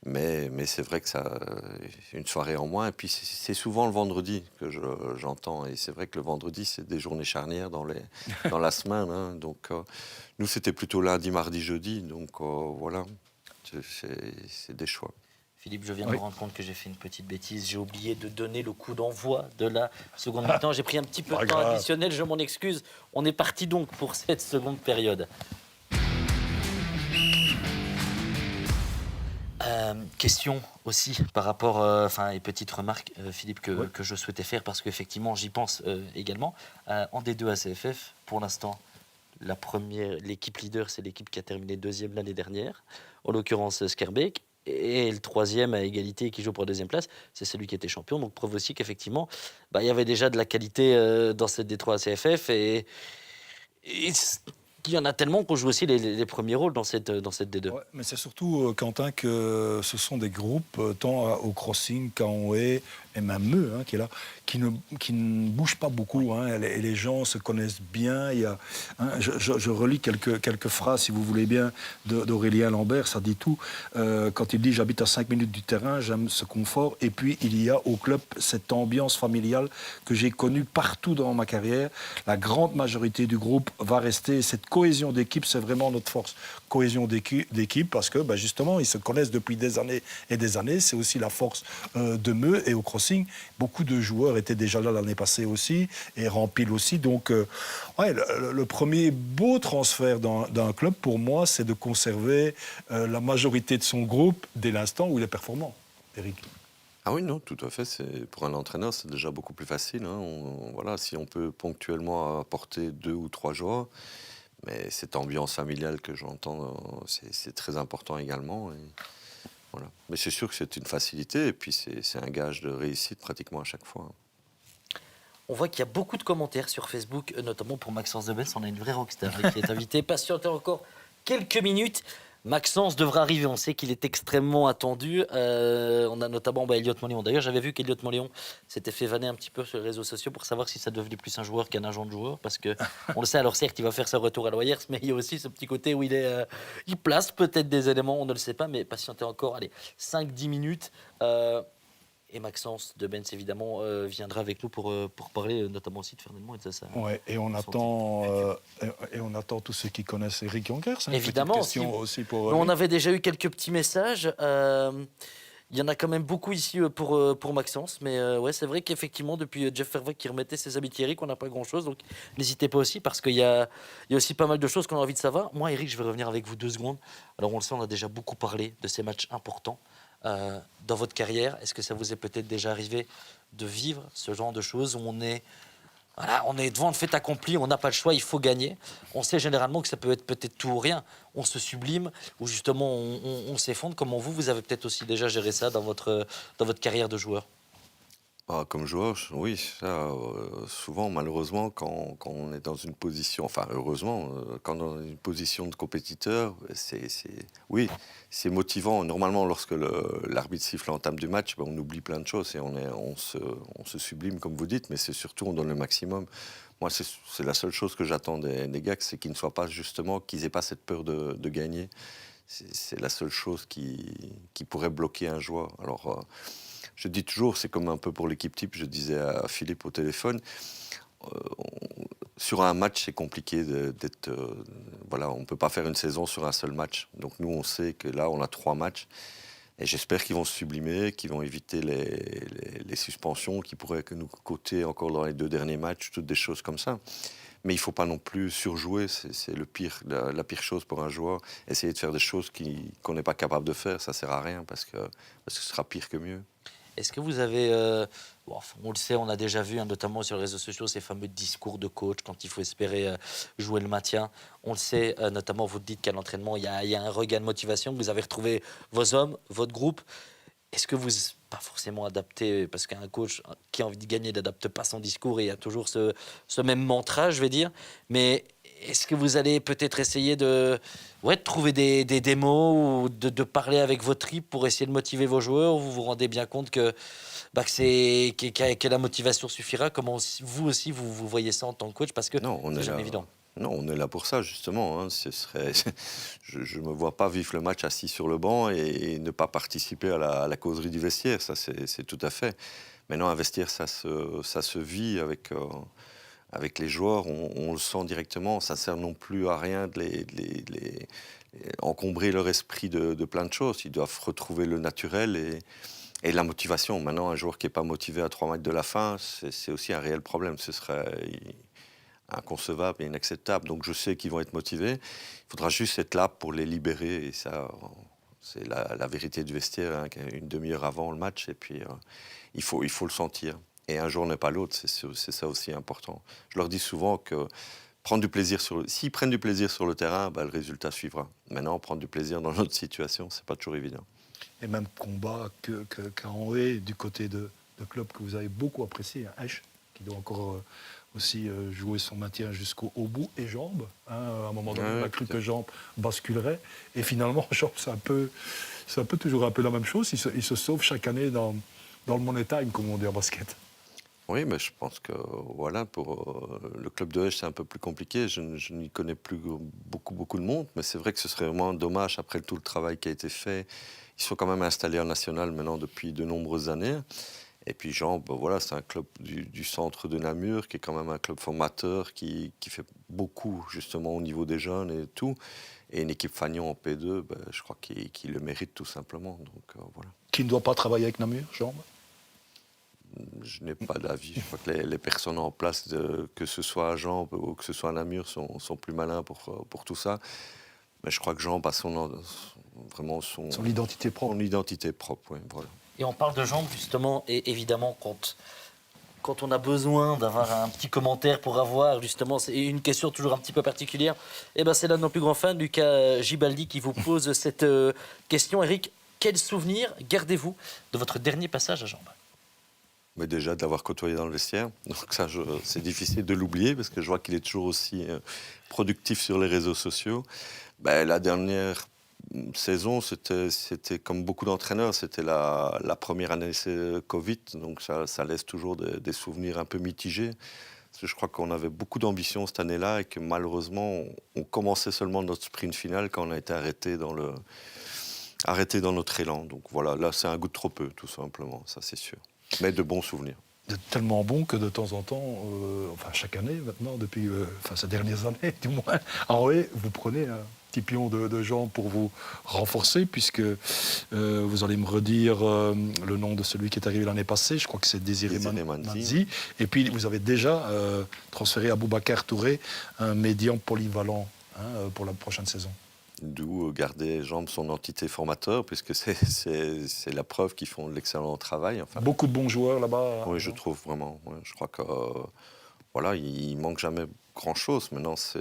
Mais c'est vrai que ça, une soirée en moins. Et puis c'est souvent le vendredi que j'entends. Et c'est vrai que le vendredi, c'est des journées charnières dans la semaine. Hein. Donc nous, c'était plutôt lundi, mardi, jeudi. Donc voilà, c'est des choix. Philippe, je viens de me rendre compte que j'ai fait une petite bêtise. J'ai oublié de donner le coup d'envoi de la seconde mi-temps. J'ai pris un petit peu de temps additionnel, je m'en excuse. On est parti donc pour cette seconde période. Question aussi par rapport, et petite remarque, Philippe, que je souhaitais faire parce qu'effectivement j'y pense également. En D2 ACFF, pour l'instant, l'équipe leader, c'est l'équipe qui a terminé 2e l'année dernière, en l'occurrence Skerbeek, et le 3e à égalité qui joue pour la 2e place, c'est celui qui était champion. Donc preuve aussi qu'effectivement, il y avait déjà de la qualité dans cette D3 ACFF et il y en a tellement qu'on joue aussi les premiers rôles dans cette D2. Ouais, mais c'est surtout, Quentin, que ce sont des groupes, tant au crossing qu'à Onhé, et même Meux, qui est là, qui ne bougent pas beaucoup. Hein, et les gens se connaissent bien. Je relis quelques phrases, si vous voulez bien, d'Aurélien Lambert, ça dit tout. Quand il dit « J'habite à 5 minutes du terrain, j'aime ce confort ». Et puis, il y a au club cette ambiance familiale que j'ai connue partout dans ma carrière. La grande majorité du groupe va rester. Cette cohésion d'équipe, c'est vraiment notre force. Cohésion d'équipe, parce que justement, ils se connaissent depuis des années et des années. C'est aussi la force de Meux. Et au crossing, beaucoup de joueurs étaient déjà là l'année passée aussi, et Rampil aussi. Donc, le premier beau transfert d'un club, pour moi, c'est de conserver la majorité de son groupe dès l'instant où il est performant. Eric. Ah oui, non, tout à fait. Pour un entraîneur, c'est déjà beaucoup plus facile. Hein. Voilà, si on peut ponctuellement apporter 2 ou 3 joueurs, mais cette ambiance familiale que j'entends, c'est très important également. Et voilà. Mais c'est sûr que c'est une facilité, et puis c'est un gage de réussite pratiquement à chaque fois. On voit qu'il y a beaucoup de commentaires sur Facebook, notamment pour Maxence de Bens. On a une vraie rockstar qui est invitée. Patientez encore quelques minutes. Maxence devra arriver, on sait qu'il est extrêmement attendu. On a notamment Elliot Montléon. D'ailleurs, j'avais vu qu'Elliot Montléon s'était fait vanner un petit peu sur les réseaux sociaux pour savoir si ça devenait plus un joueur qu'un agent de joueur. Parce que on le sait, alors certes, il va faire son retour à l'Oyers, mais il y a aussi ce petit côté où il place peut-être des éléments, on ne le sait pas, mais patientez encore, allez, 5-10 minutes. Et Maxence de Benz, évidemment, viendra avec nous pour parler notamment aussi de Fernand et de ça. Ouais, et on attend tous ceux qui connaissent Eric Jonkers. Évidemment, aussi pour on avait déjà eu quelques petits messages. Il y en a quand même beaucoup ici pour Maxence. Mais ouais, c'est vrai qu'effectivement, depuis Jeff Fervac qui remettait ses habits Eric, on n'a pas grand-chose. Donc n'hésitez pas aussi, parce qu'il y a aussi pas mal de choses qu'on a envie de savoir. Moi, Eric, je vais revenir avec vous 2 secondes. Alors on le sait, on a déjà beaucoup parlé de ces matchs importants. Dans votre carrière, est-ce que ça vous est peut-être déjà arrivé de vivre ce genre de choses où on est devant le fait accompli, on n'a pas le choix, il faut gagner. On sait généralement que ça peut être peut-être tout ou rien. On se sublime ou justement on s'effondre. Comment vous avez peut-être aussi déjà géré ça dans votre carrière de joueur? Comme joueur, oui, ça, souvent, malheureusement, quand on est dans une position, enfin, heureusement, quand on est dans une position de compétiteur, oui, c'est motivant. Normalement, lorsque l'arbitre siffle l'entame du match, on oublie plein de choses et on se sublime, comme vous dites, mais c'est surtout, on donne le maximum. Moi, c'est la seule chose que j'attends des gars, c'est qu'ils ne soient pas, justement, qu'ils n'aient pas cette peur de gagner. C'est la seule chose qui pourrait bloquer un joueur. Alors, je dis toujours, c'est comme un peu pour l'équipe type, je disais à Philippe au téléphone, sur un match, c'est compliqué d'être... voilà, on ne peut pas faire une saison sur un seul match. Donc nous, on sait que là, on a 3 matchs. Et j'espère qu'ils vont se sublimer, qu'ils vont éviter les suspensions, qui pourraient nous coûter encore dans les 2 derniers matchs, toutes des choses comme ça. Mais il ne faut pas non plus surjouer, c'est la pire chose pour un joueur. Essayer de faire des choses qu'on n'est pas capable de faire, ça ne sert à rien, parce que ce sera pire que mieux. Est-ce que vous avez, on le sait, on a déjà vu, notamment sur les réseaux sociaux, ces fameux discours de coach quand il faut espérer jouer le maintien. On le sait, notamment, vous dites qu'à l'entraînement, il y a un regain de motivation, que vous avez retrouvé vos hommes, votre groupe. Est-ce que vous, pas forcément adapté, parce qu'un coach qui a envie de gagner n'adapte pas son discours et il y a toujours ce même mantra, je vais dire, mais est-ce que vous allez peut-être essayer de trouver des mots ou de parler avec vos tripes pour essayer de motiver vos joueurs, ou vous vous rendez bien compte que la motivation suffira? Comment vous aussi vous voyez ça en tant que coach? Parce que c'est jamais évident. Non, on est là pour ça, justement. Hein. Je ne me vois pas vivre le match assis sur le banc et ne pas participer à la causerie du vestiaire. Ça, c'est tout à fait. Maintenant, un vestiaire, ça se vit avec les joueurs. On le sent directement. Ça ne sert non plus à rien de les encombrer leur esprit de plein de choses. Ils doivent retrouver le naturel et la motivation. Maintenant, un joueur qui n'est pas motivé à 3 matchs de la fin, c'est aussi un réel problème. Ce serait inconcevable et inacceptable. Donc je sais qu'ils vont être motivés. Il faudra juste être là pour les libérer. Et ça, c'est la vérité du vestiaire, hein, une demi-heure avant le match. Et puis, il faut le sentir. Et un jour n'est pas l'autre. C'est ça aussi important. Je leur dis souvent que s'ils prennent du plaisir sur le terrain, le résultat suivra. Maintenant, prendre du plaisir dans notre situation, c'est pas toujours évident. Et même combat qu'Henri, du côté de club que vous avez beaucoup apprécié, hein, Esch, qui doit encore aussi jouer son maintien jusqu'au bout, et Jambes. Hein, à un moment donné, on a cru que Jambes basculerait. Et finalement, Jambes, c'est un peu toujours un peu la même chose. Il se sauve chaque année dans le money time, comme on dit en basket. Oui, mais je pense que voilà, pour le club de Esch, c'est un peu plus compliqué. Je n'y connais plus beaucoup de monde, mais c'est vrai que ce serait vraiment dommage, après tout le travail qui a été fait. Ils sont quand même installés en national maintenant depuis de nombreuses années. Et puis Jean, voilà, c'est un club du centre de Namur, qui est quand même un club formateur, qui fait beaucoup justement au niveau des jeunes et tout. Et une équipe Fagnon en P2, je crois qu'il le mérite tout simplement. Donc, voilà. Qui ne doit pas travailler avec Namur, Jean? Je n'ai pas d'avis. Je crois que les personnes en place, que ce soit à Jean ou que ce soit à Namur, sont plus malins pour tout ça. Mais je crois que Jean a son identité propre. Son identité propre, oui, voilà. Et on parle de jambes, justement, et évidemment, quand on a besoin d'avoir un petit commentaire pour avoir, justement, c'est une question toujours un petit peu particulière, c'est l'un de nos plus grands fans, Lucas Gibaldi, qui vous pose cette question. Eric, quel souvenir gardez-vous de votre dernier passage à Jambes? Mais déjà de l'avoir côtoyé dans le vestiaire. Donc ça, c'est difficile de l'oublier, parce que je vois qu'il est toujours aussi productif sur les réseaux sociaux. La dernière saison, c'était comme beaucoup d'entraîneurs, c'était la première année Covid, donc ça laisse toujours des souvenirs un peu mitigés. Parce que je crois qu'on avait beaucoup d'ambition cette année-là et que malheureusement, on commençait seulement notre sprint final quand on a été arrêté dans notre élan. Donc voilà, là, c'est un goût de trop peu, tout simplement, ça c'est sûr. Mais de bons souvenirs. Vous êtes tellement bon que de temps en temps, enfin chaque année maintenant, depuis ces dernières années du moins, vous prenez un petit pion de gens pour vous renforcer, puisque vous allez me redire le nom de celui qui est arrivé l'année passée, je crois que c'est Désiré Manzi. Et puis vous avez déjà transféré à Boubacar Touré, un médian polyvalent pour la prochaine saison. D'où garder Jambes son entité formateur, puisque c'est la preuve qu'ils font de l'excellent travail. Enfin, beaucoup de bons joueurs là-bas. Oui, je trouve vraiment. Ouais, je crois que voilà, il manque jamais grand-chose. Maintenant, c'est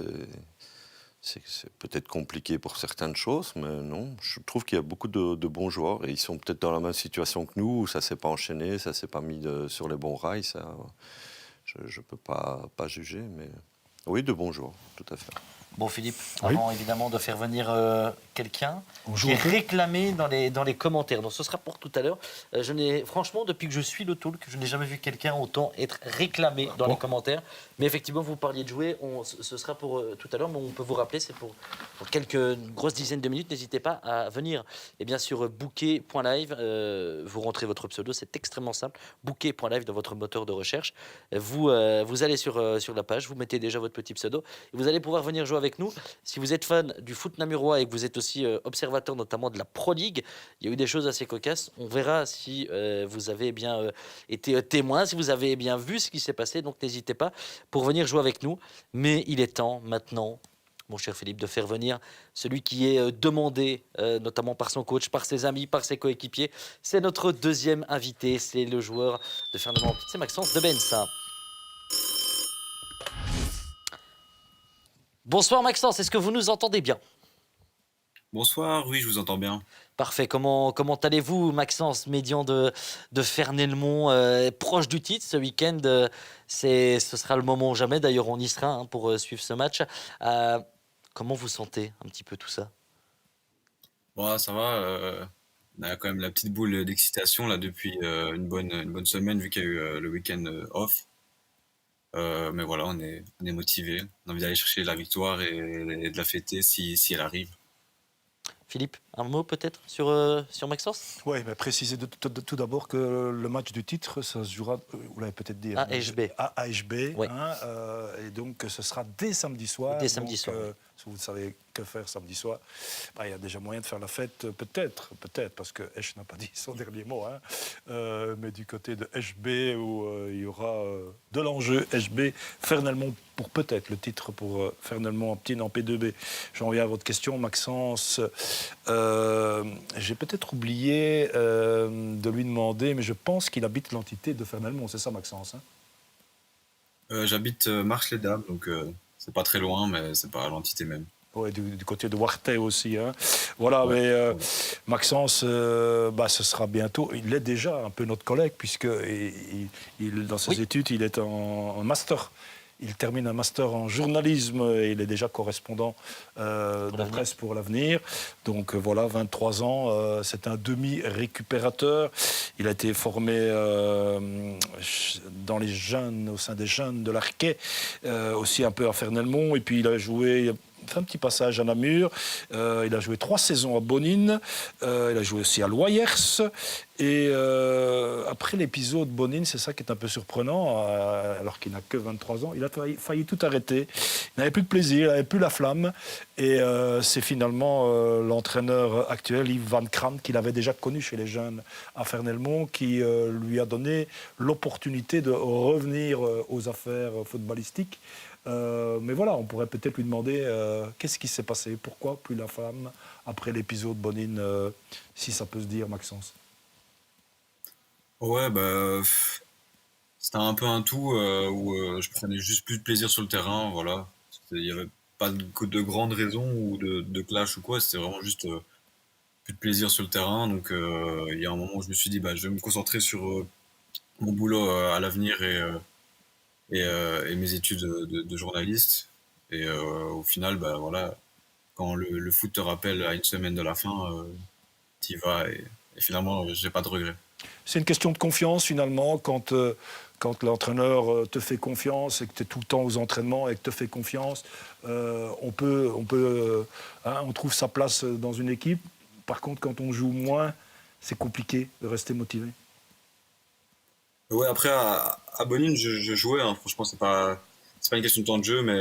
peut-être compliqué pour certaines choses, mais non, je trouve qu'il y a beaucoup de bons joueurs et ils sont peut-être dans la même situation que nous, où ça s'est pas enchaîné, ça s'est pas mis sur les bons rails. Ça, je peux pas juger, mais oui, de bons joueurs, tout à fait. Bon, Philippe, Oui. avant évidemment de faire venir quelqu'un On qui joue est un peu. réclamé dans les commentaires. Donc ce sera pour tout à l'heure. Franchement, depuis que je suis le talk, je n'ai jamais vu quelqu'un autant être réclamé dans les commentaires. Mais effectivement, vous parliez de jouer, ce sera pour tout à l'heure, mais on peut vous rappeler, c'est pour quelques grosses dizaines de minutes. N'hésitez pas à venir. Et bien sûr, booker.live, vous rentrez votre pseudo, c'est extrêmement simple. Booker.live dans votre moteur de recherche. Vous allez sur la page, vous mettez déjà votre petit pseudo et vous allez pouvoir venir jouer avec nous. Si vous êtes fan du foot namurois et que vous êtes aussi observateur notamment de la Pro League, il y a eu des choses assez cocasses. On verra si vous avez bien été témoin, si vous avez bien vu ce qui s'est passé. Donc n'hésitez pas pour venir jouer avec nous. Mais il est temps maintenant, mon cher Philippe, de faire venir celui qui est demandé, notamment par son coach, par ses amis, par ses coéquipiers. C'est notre deuxième invité, c'est le joueur de Fernand, c'est Maxence Debens. Bonsoir Maxence, est-ce que vous nous entendez bien? Bonsoir, oui, je vous entends bien. Parfait. Comment allez-vous, Maxence, médian de Fernelmont, proche du titre ce week-end? Ce sera le moment ou jamais. D'ailleurs, on y sera pour suivre ce match. Comment vous sentez un petit peu tout ça? Bon, ça va. On a quand même la petite boule d'excitation là depuis une bonne semaine vu qu'il y a eu le week-end off. Mais voilà, on est motivé. On a envie d'aller chercher la victoire et de la fêter si elle arrive. Philippe, un mot peut-être sur Maxence? Oui, mais précisez tout d'abord que le match du titre, ça se jouera, vous l'avez peut-être dit, À HB. À HB. Ouais. Et donc, ce sera dès samedi soir. Dès samedi soir. Si vous ne savez que faire samedi soir, il y a déjà moyen de faire la fête, peut-être, parce que Esch n'a pas dit son dernier mot. Mais du côté de HB, où il y aura de l'enjeu HB, Fernelmont pour peut-être le titre pour Fernelmont en P2B. J'en reviens à votre question, Maxence. J'ai peut-être oublié de lui demander, mais je pense qu'il habite l'entité de Fernelmont, c'est ça, Maxence, J'habite Marche-les-Dames, donc c'est pas très loin, mais c'est pas l'entité même. Oui, du côté de Wartey aussi. Voilà, Ouais, mais ouais. Maxence, ce sera bientôt. Il est déjà un peu notre collègue, puisque dans ses études, il est en master. Il termine un master en journalisme et il est déjà correspondant de presse pour l'avenir. Donc voilà, 23 ans, c'est un demi-récupérateur. Il a été formé dans les jeunes, au sein des jeunes de l'Arquet, aussi un peu à Fernelmont. Et puis il a joué... fait un petit passage à Namur. Il a joué 3 saisons à Bonine. Il a joué aussi à Loyers. Et après l'épisode Bonine, c'est ça qui est un peu surprenant, alors qu'il n'a que 23 ans, il a failli tout arrêter. Il n'avait plus de plaisir, il n'avait plus la flamme. Et c'est finalement l'entraîneur actuel, Yves Van Krant, qu'il avait déjà connu chez les jeunes à Fernelmont, qui lui a donné l'opportunité de revenir aux affaires footballistiques. Mais voilà, on pourrait peut-être lui demander qu'est-ce qui s'est passé, pourquoi plus la femme après l'épisode Bonine, si ça peut se dire, Maxence. Ouais, c'était un peu un tout où je prenais juste plus de plaisir sur le terrain, voilà. Il n'y avait pas de grandes raisons ou de clash ou quoi, c'était vraiment juste plus de plaisir sur le terrain. Donc il y a un moment où je me suis dit, je vais me concentrer sur mon boulot à l'avenir et mes études de journaliste. Et au final, voilà, quand le foot te rappelle à une semaine de la fin, t'y vas et finalement, j'ai pas de regrets. C'est une question de confiance finalement quand l'entraîneur te fait confiance et que tu es tout le temps aux entraînements et que te fait confiance, on trouve sa place dans une équipe. Par contre, quand on joue moins, c'est compliqué de rester motivé. Ouais, après, à Bonine, je jouais, hein. Franchement, c'est pas une question de temps de jeu, mais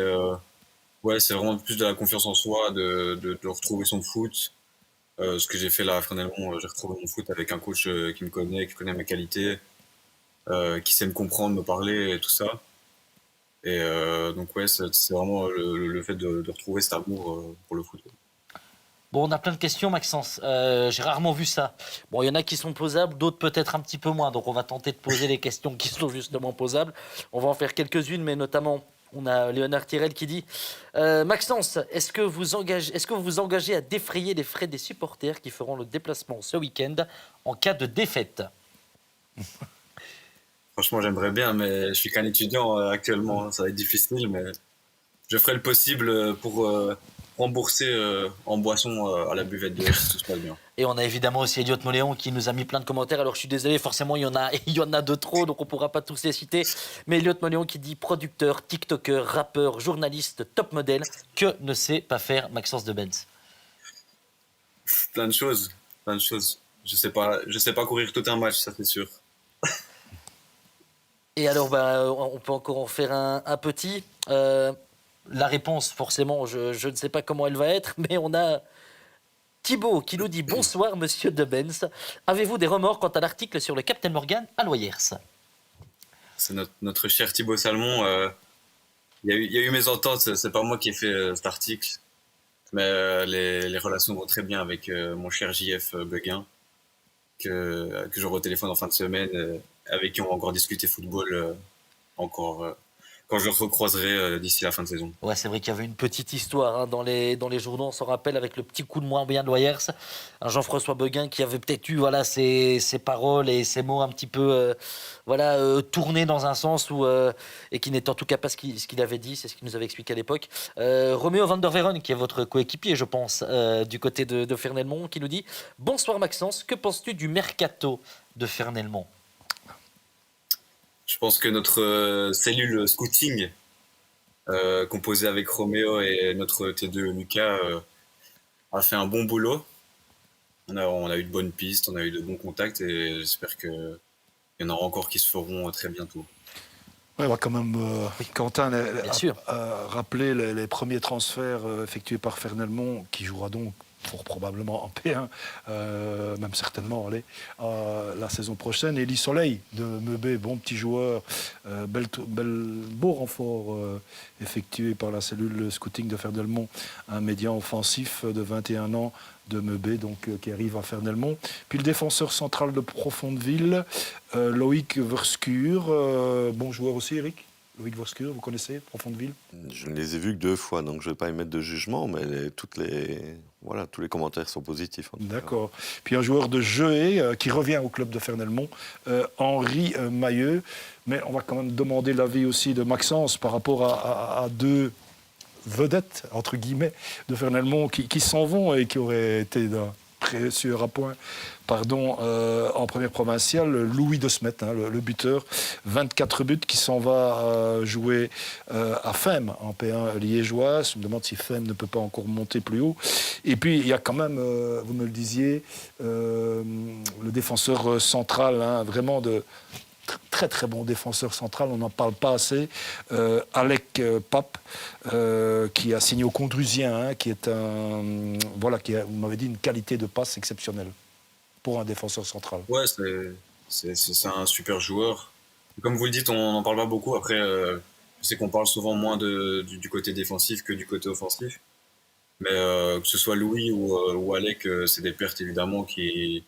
ouais, c'est vraiment plus de la confiance en soi, de retrouver son foot. Ce que j'ai fait là, finalement, j'ai retrouvé mon foot avec un coach qui me connaît, qui connaît mes qualités, qui sait me comprendre, me parler et tout ça. Et donc, ouais, c'est vraiment le fait de retrouver cet amour pour le foot. Bon, on a plein de questions, Maxence. J'ai rarement vu ça. Bon, il y en a qui sont posables, d'autres peut-être un petit peu moins. Donc, on va tenter de poser les questions qui sont justement posables. On va en faire quelques-unes, mais notamment, on a Léonard Tirel qui dit Maxence, est-ce que vous vous engagez à défrayer les frais des supporters qui feront le déplacement ce week-end en cas de défaite? Franchement, j'aimerais bien, mais je suis qu'un étudiant actuellement, hein. Ça va être difficile, mais je ferai le possible pour rembourser en boisson à la buvette de si tout se passe bien. Et on a évidemment aussi Elliot Moléon qui nous a mis plein de commentaires. Alors je suis désolé, forcément il y en a de trop, donc on ne pourra pas tous les citer. Mais Elliot Moléon qui dit producteur, tiktoker, rappeur, journaliste, top modèle, que ne sait pas faire Maxence de Benz? Plein de choses, plein de choses. Je sais pas courir tout un match, ça c'est sûr. Et alors on peut encore en faire un petit. La réponse, forcément, je ne sais pas comment elle va être, mais on a Thibaut qui nous dit bonsoir monsieur de Benz. Avez-vous des remords quant à l'article sur le Captain Morgan à Loyers? C'est notre cher Thibaut Salmon. Il y a eu mes ententes, c'est pas moi qui ai fait cet article, mais les relations vont très bien avec mon cher JF Beguin, que j'aurai au téléphone en fin de semaine, avec qui on va encore discuter football encore quand je le recroiserai d'ici la fin de saison. Ouais, c'est vrai qu'il y avait une petite histoire hein, dans les journaux, on s'en rappelle, avec le petit coup de moins bien de Loyers. Un Jean-François Beguin qui avait peut-être eu voilà, ses paroles et ses mots un petit peu tournés dans un sens et qui n'était en tout cas pas ce qu'il avait dit, c'est ce qu'il nous avait expliqué à l'époque. Roméo van der Veeren, qui est votre coéquipier, je pense, du côté de Fernelmont, qui nous dit « Bonsoir Maxence, que penses-tu du mercato de Fernelmont ?» Je pense que notre cellule scouting, composée avec Roméo et notre T2 Lucas, a fait un bon boulot. On a eu de bonnes pistes, on a eu de bons contacts et j'espère qu'il y en aura encore qui se feront très bientôt. Ouais, on va quand même, Quentin, rappeler les premiers transferts effectués par Fernelmont, qui jouera donc fort probablement en P1, même certainement la saison prochaine. Élie Soleil de Meubé, bon petit joueur, beau renfort effectué par la cellule scouting de Fernelmont, un médian offensif de 21 ans de Meubé, donc qui arrive à Fernelmont. Puis le défenseur central de Profondeville, Loïc Verschuur, bon joueur aussi, Eric. Loïc Verschuur, vous connaissez Profondeville? Je ne les ai vus que 2 fois, donc je ne vais pas émettre de jugement, mais tous les commentaires sont positifs. D'accord. Puis un joueur de Jeué qui revient au club de Fernelmont, Henri Mailleux. Mais on va quand même demander l'avis aussi de Maxence par rapport à 2 vedettes, entre guillemets, de Fernelmont qui s'en vont et qui auraient été d'un précieux appoint en première provinciale. Louis de Smet, le buteur, 24 buts, qui s'en va jouer à Fem en P1 liégeoise. Je me demande si Fem ne peut pas encore monter plus haut. Et puis il y a quand même, vous me le disiez, le défenseur central, vraiment de très très bon défenseur central, on n'en parle pas assez, Alec Pape, qui a signé au Condrusien, qui est qui a, vous m'avez dit, une qualité de passe exceptionnelle pour un défenseur central. Ouais, c'est un super joueur. Comme vous le dites, on n'en parle pas beaucoup. Après, je sais qu'on parle souvent moins du côté défensif que du côté offensif. Mais que ce soit Louis ou Alec, c'est des pertes évidemment qui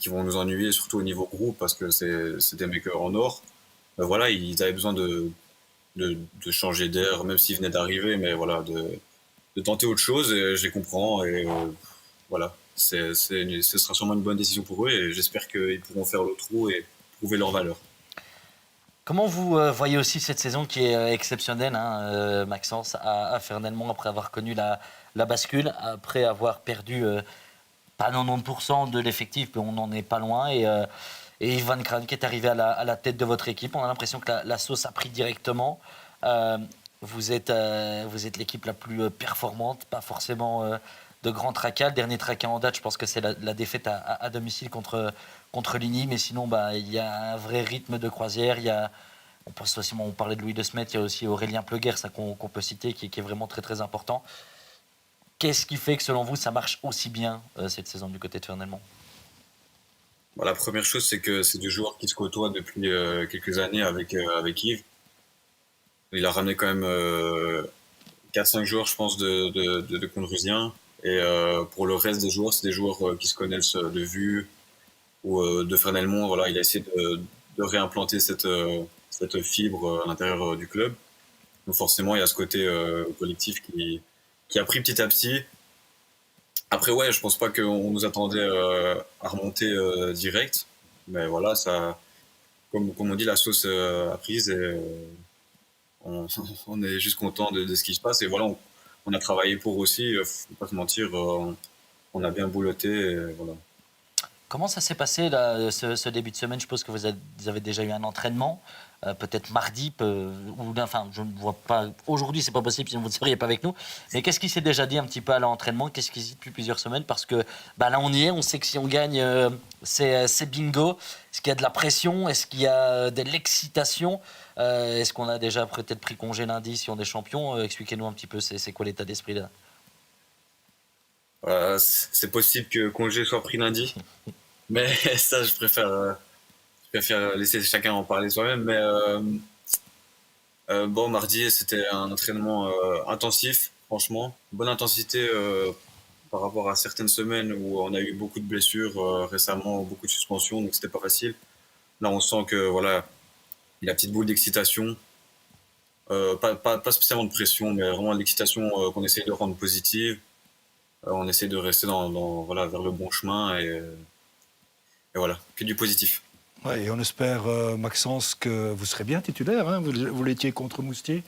vont nous ennuyer, surtout au niveau groupe, parce que c'est des makers en or. Voilà, ils avaient besoin de changer d'air, même s'ils venaient d'arriver, mais voilà, de tenter autre chose, et je les comprends. Et voilà, ce sera sûrement une bonne décision pour eux, et j'espère qu'ils pourront faire le trou et prouver leur valeur. Comment vous voyez aussi cette saison qui est exceptionnelle, hein, Maxence, à Fernellement, après avoir connu la bascule, après avoir perdu pas 90% de l'effectif, mais on n'en est pas loin. Et Yves Van Kraan qui est arrivé à la tête de votre équipe. On a l'impression que la sauce a pris directement. Vous êtes l'équipe la plus performante, pas forcément de grand tracas. Le dernier tracas en date, je pense que c'est la défaite à domicile contre Ligny. Mais sinon, il y a un vrai rythme de croisière. On parlait de Louis De Smet, il y a aussi Aurélien Pleuguer, ça qu'on peut citer, qui est vraiment très très important. Qu'est-ce qui fait que selon vous, ça marche aussi bien cette saison du côté de Fernellement? La première chose, c'est que c'est des joueurs qui se côtoient depuis quelques années avec Il a ramené quand même 4-5 joueurs, je pense, de Condrusien. Et pour le reste des joueurs, c'est des joueurs qui se connaissent de vue ou de Fernelmont. Voilà, il a essayé de réimplanter cette fibre à l'intérieur du club. Donc forcément, il y a ce côté collectif qui a pris petit à petit. Après, ouais, je pense pas qu'on nous attendait à remonter direct. Mais voilà, ça, comme on dit, la sauce a prise et on est juste content de ce qui se passe. Et voilà, on a travaillé pour aussi, faut pas se mentir, on a bien boulotté. Et voilà. Comment ça s'est passé là, ce début de semaine? Je suppose que vous avez déjà eu un entraînement, peut-être mardi, enfin je ne vois pas. Aujourd'hui, c'est pas possible, sinon vous ne seriez pas avec nous. Mais qu'est-ce qui s'est déjà dit un petit peu à l'entraînement? Qu'est-ce qui se dit depuis plusieurs semaines? Parce que là, on y est, on sait que si on gagne, c'est bingo. Est-ce qu'il y a de la pression? Est-ce qu'il y a de l'excitation? Est-ce qu'on a déjà peut-être pris congé lundi si on est champion? Expliquez-nous un petit peu, c'est quoi l'état d'esprit là? C'est possible que congé soit pris lundi, mais ça, je préfère laisser chacun en parler soi-même. Mais bon, mardi, c'était un entraînement intensif, franchement. Bonne intensité par rapport à certaines semaines où on a eu beaucoup de blessures récemment, beaucoup de suspensions, donc c'était pas facile. Là, on sent que voilà, il y a la petite boule d'excitation. Pas spécialement de pression, mais vraiment de l'excitation qu'on essaye de rendre positive. On essaie de rester voilà, vers le bon chemin et voilà, que du positif. Ouais, et on espère, Maxence, que vous serez bien titulaire. Hein. Vous l'étiez contre Moustier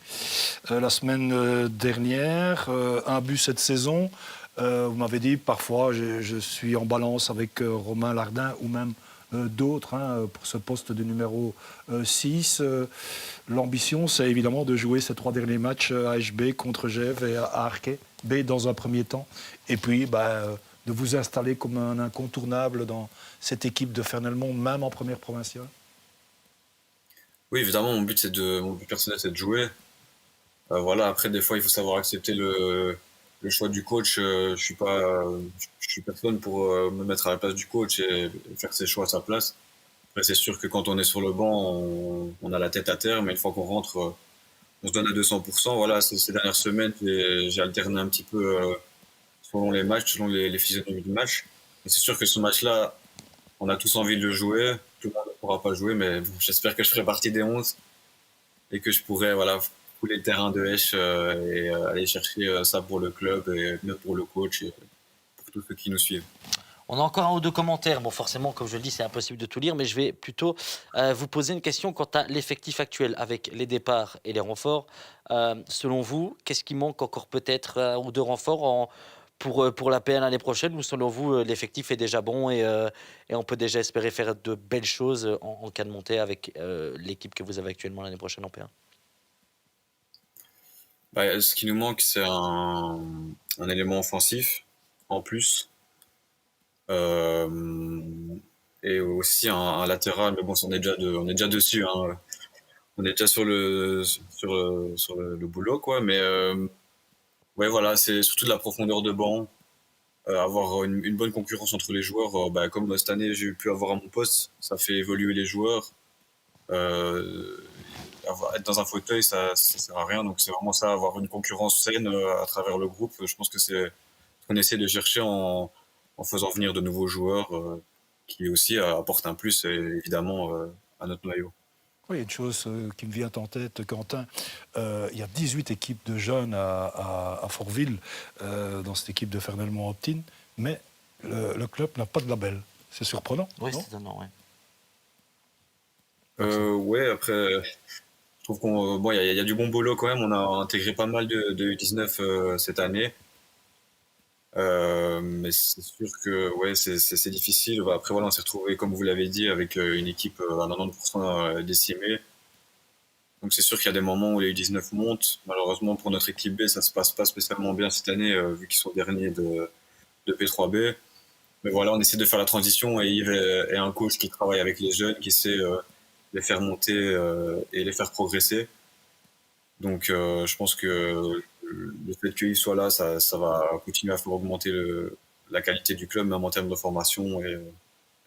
la semaine dernière. Un but cette saison. Vous m'avez dit, parfois, je suis en balance avec Romain Lardin ou même d'autres pour ce poste de numéro 6. L'ambition, c'est évidemment de jouer ces 3 derniers matchs à HB contre Gèvres et à Arquet. B dans un premier temps. Et puis, de vous installer comme un incontournable dans cette équipe de Fernelmont, même en première provinciale? Oui, évidemment, mon but personnel, c'est de jouer. Voilà, après, des fois, il faut savoir accepter le choix du coach. Je suis personne pour me mettre à la place du coach et faire ses choix à sa place. Après, c'est sûr que quand on est sur le banc, on a la tête à terre, mais une fois qu'on rentre, on se donne à 200%. Voilà, ces dernières semaines, j'ai alterné un petit peu selon les matchs, selon les physionomies du match. Et c'est sûr que ce match-là, on a tous envie de le jouer. Tout le monde ne pourra pas jouer, mais bon, j'espère que je ferai partie des 11 et que je pourrai couler le terrain de Esch et aller chercher ça pour le club et mieux pour le coach et pour tous ceux qui nous suivent. On a encore un ou deux commentaires. Bon, forcément, comme je le dis, c'est impossible de tout lire, mais je vais plutôt vous poser une question quant à l'effectif actuel avec les départs et les renforts. Selon vous, qu'est-ce qui manque encore peut-être un ou deux renforts pour la PL l'année prochaine, ou selon vous, l'effectif est déjà bon et on peut déjà espérer faire de belles choses en cas de montée avec l'équipe que vous avez actuellement l'année prochaine en P1? Ce qui nous manque, c'est un élément offensif en plus. Et aussi un latéral, mais bon, on est déjà dessus, hein. On est déjà sur le boulot, quoi. Mais ouais, voilà, c'est surtout de la profondeur de banc, avoir une bonne concurrence entre les joueurs. Comme cette année, j'ai pu avoir à mon poste, ça fait évoluer les joueurs. Être dans un fauteuil, ça sert à rien. Donc c'est vraiment ça, avoir une concurrence saine à travers le groupe. Je pense que c'est ce qu'on essaie de chercher en faisant venir de nouveaux joueurs qui aussi apportent un plus, évidemment, à notre noyau. Oui, il y a une chose qui me vient en tête, Quentin. Il y a 18 équipes de jeunes à Fortville, dans cette équipe de Fernelmont Optine, mais le club n'a pas de label. C'est surprenant, Oui, non? c'est étonnant, oui. Ouais, après, je trouve qu'on, bon, il y a du bon boulot quand même. On a intégré pas mal de U19 cette année. Mais c'est sûr que ouais, c'est difficile. Bah, après, voilà, on s'est retrouvé, comme vous l'avez dit, avec une équipe à 90% décimée. Donc c'est sûr qu'il y a des moments où les U19 montent. Malheureusement, pour notre équipe B, ça se passe pas spécialement bien cette année, vu qu'ils sont derniers de P3B. Mais voilà, on essaie de faire la transition et Yves est un coach qui travaille avec les jeunes, qui sait les faire monter et les faire progresser. Donc je pense que le fait qu'il soit là, ça va continuer à faire augmenter la qualité du club, même en termes de formation. Et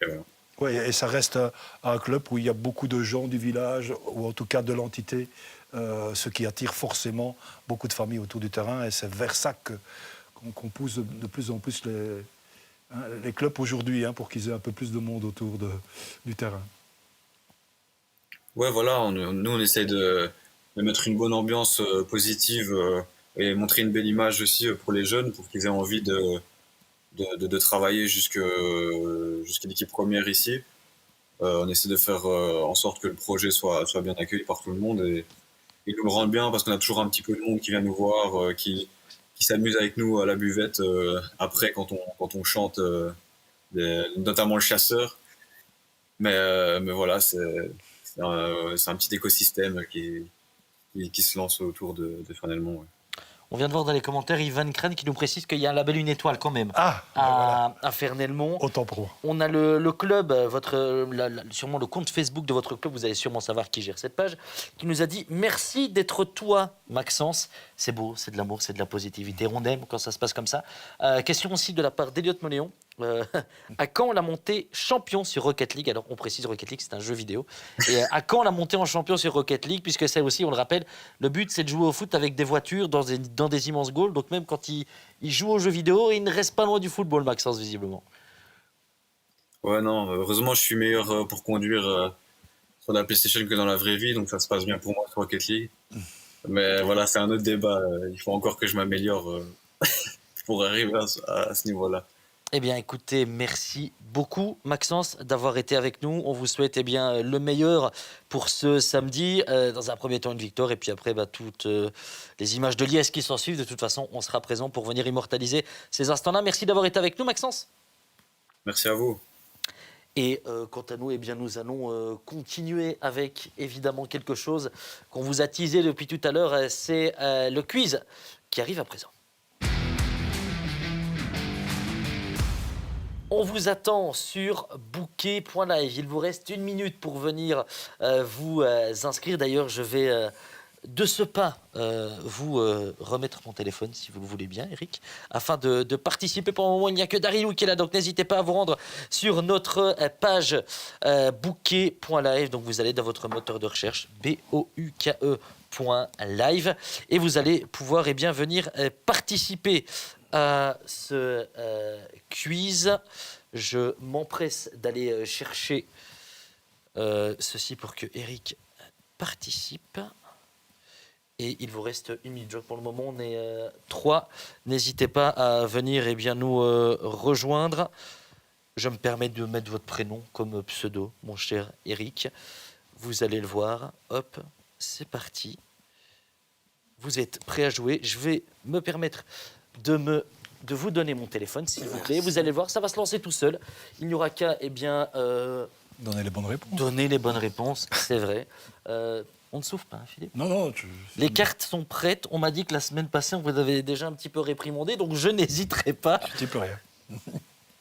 voilà. Ouais, et ça reste un club où il y a beaucoup de gens du village, ou en tout cas de l'entité, ce qui attire forcément beaucoup de familles autour du terrain. Et c'est vers ça qu'on pousse de plus en plus les clubs aujourd'hui, pour qu'ils aient un peu plus de monde autour du terrain. Ouais, voilà, nous on essaye de mettre une bonne ambiance positive et montrer une belle image aussi pour les jeunes, pour qu'ils aient envie de travailler jusqu'à l'équipe première ici. On essaie de faire en sorte que le projet soit bien accueilli par tout le monde et ils nous le rendent bien parce qu'on a toujours un petit peu de monde qui vient nous voir, qui s'amuse avec nous à la buvette après quand on chante, notamment le chasseur. Mais voilà, c'est un petit écosystème qui se lance autour de Fernelmont. Ouais. On vient de voir dans les commentaires Ivan Crane qui nous précise qu'il y a un label Une Étoile quand même Voilà. à Fernelmont. Autant pour moi. On a le club, sûrement le compte Facebook de votre club, vous allez sûrement savoir qui gère cette page, qui nous a dit « Merci d'être toi, Maxence ». C'est beau, c'est de l'amour, c'est de la positivité. On aime quand ça se passe comme ça. Question aussi de la part d'Eliott Moléon. À quand la montée champion sur Rocket League? Alors on précise Rocket League, c'est un jeu vidéo. Et à quand la montée en champion sur Rocket League? Puisque c'est aussi, on le rappelle, le but c'est de jouer au foot avec des voitures dans des immenses goals. Donc même quand il joue aux jeux vidéo, il ne reste pas loin du football, Maxence, visiblement. Ouais, non, heureusement, je suis meilleur pour conduire sur la PlayStation que dans la vraie vie, donc ça se passe bien pour moi sur Rocket League. Mais voilà, c'est un autre débat. Il faut encore que je m'améliore pour arriver à ce niveau-là. Eh bien, écoutez, merci beaucoup, Maxence, d'avoir été avec nous. On vous souhaite le meilleur pour ce samedi. Dans un premier temps, une victoire. Et puis après, toutes les images de liesse qui s'en suivent. De toute façon, on sera présent pour venir immortaliser ces instants-là. Merci d'avoir été avec nous, Maxence. Merci à vous. Et quant à nous, nous allons continuer avec, évidemment, quelque chose qu'on vous a teasé depuis tout à l'heure. C'est le quiz qui arrive à présent. On vous attend sur bouquet.live. Il vous reste 1 minute pour venir vous inscrire. D'ailleurs, je vais de ce pas vous remettre mon téléphone, si vous le voulez bien, Eric, afin de participer. Pour le moment, il n'y a que Darilou qui est là, donc n'hésitez pas à vous rendre sur notre page bouquet.live. Donc vous allez dans votre moteur de recherche, BOUKE.live, et vous allez pouvoir venir participer à ce quiz. Je m'empresse d'aller chercher ceci pour que Eric participe. Et il vous reste 1 minute. Pour le moment, on est 3. N'hésitez pas à venir nous rejoindre. Je me permets de mettre votre prénom comme pseudo, mon cher Eric. Vous allez le voir. Hop, c'est parti. Vous êtes prêts à jouer. Je vais me permettre de vous donner mon téléphone, s'il vous plaît. Vous allez voir, ça va se lancer tout seul. Il n'y aura qu'à, donner les bonnes réponses. Donner les bonnes réponses, c'est vrai. On ne souffre pas, Philippe. Non. Les cartes sont prêtes. On m'a dit que la semaine passée, on vous avait déjà un petit peu réprimandé, donc je n'hésiterai pas. Je ne dis plus rien.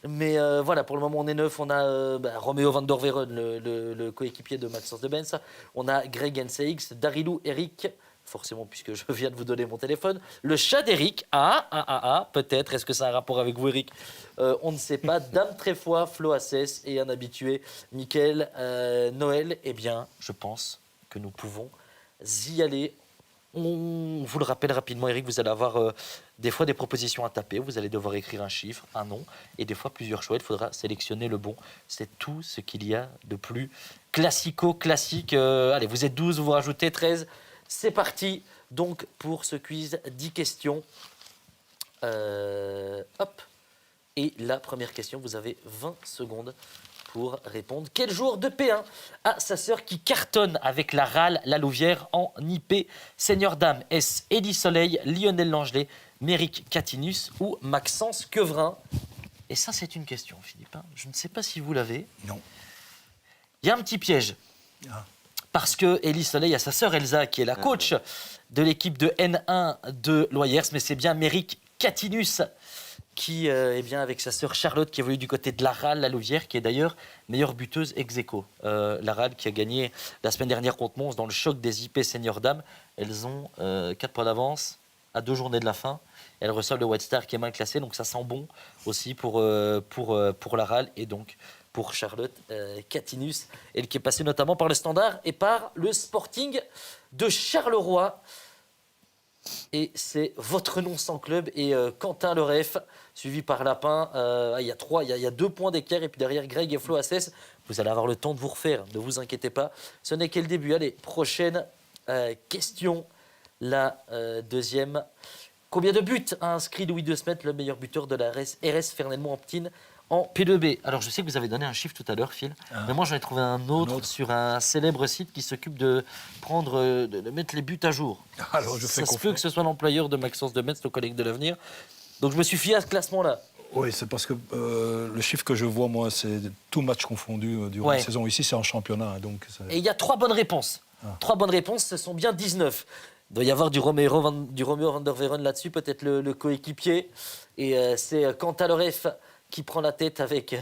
Mais voilà, pour le moment, on est 9. On a Roméo van der Veren, le coéquipier de Maxence de Benz. On a Greg NCX, Darilou, Eric, forcément, puisque je viens de vous donner mon téléphone. Le chat d'Eric, peut-être. Est-ce que ça a un rapport avec vous, Eric? On ne sait pas. Dame Tréfoy, Flo Assès et un habitué, Mickaël Noël. Eh bien, je pense que nous pouvons y aller. On vous le rappelle rapidement, Eric, vous allez avoir des fois des propositions à taper. Vous allez devoir écrire un chiffre, un nom, et des fois plusieurs choix. Il faudra sélectionner le bon. C'est tout ce qu'il y a de plus classique. Allez, vous êtes 12, vous rajoutez 13. C'est parti, donc, pour ce quiz, 10 questions. Hop. Et la première question, vous avez 20 secondes pour répondre. Quel joueur de P1 a sa sœur qui cartonne avec la RAL, la Louvière en IP Seigneur Dame? Est-ce Elie Soleil, Lionel Langelet, Méric Catinus ou Maxence Quevrin? Et ça, c'est une question, Philippe. Je ne sais pas si vous l'avez. Non. Il y a un petit piège. Ah. Parce que Elie Soleil a sa sœur Elsa, qui est la coach de l'équipe de N1 de Loyers, mais c'est bien Méric Catinus qui est bien avec sa sœur Charlotte, qui évolue du côté de la RAL, la Louvière, qui est d'ailleurs meilleure buteuse ex aequo. La RAL qui a gagné la semaine dernière contre Mons dans le choc des IP Senior Dames. Elles ont 4 points d'avance à 2 journées de la fin. Elles reçoivent le White Star qui est mal classé, donc ça sent bon aussi pour la RAL et donc pour Charlotte Catinus, elle qui est passée notamment par le Standard et par le Sporting de Charleroi. Et c'est votre nom sans club et Quentin Leref, suivi par Lapin. Il y a 2 points d'écart et puis derrière Greg et Flo Assès. Vous allez avoir le temps de vous refaire, ne vous inquiétez pas. Ce n'est que le début. Allez, prochaine question. La deuxième. Combien de buts a inscrit Louis De Smet, le meilleur buteur de la RS Fernand-Montptine en P2B? Alors, je sais que vous avez donné un chiffre tout à l'heure, Phil, mais moi, j'en ai trouvé un autre sur un célèbre site qui s'occupe de mettre les buts à jour. Alors, je fais Ça se peut que ce soit l'employeur de Maxence de Metz, le collègue de l'avenir. Donc, je me suis fié à ce classement-là. Oui, c'est parce que le chiffre que je vois, moi, c'est tout match confondu durant la saison. Ici, c'est en championnat. Donc et il y a 3 bonnes réponses. 3 bonnes réponses, ce sont bien 19. Il doit y avoir du Romeo van der Veeren là-dessus, peut-être le coéquipier. Et c'est Quentin Leref qui prend la tête avec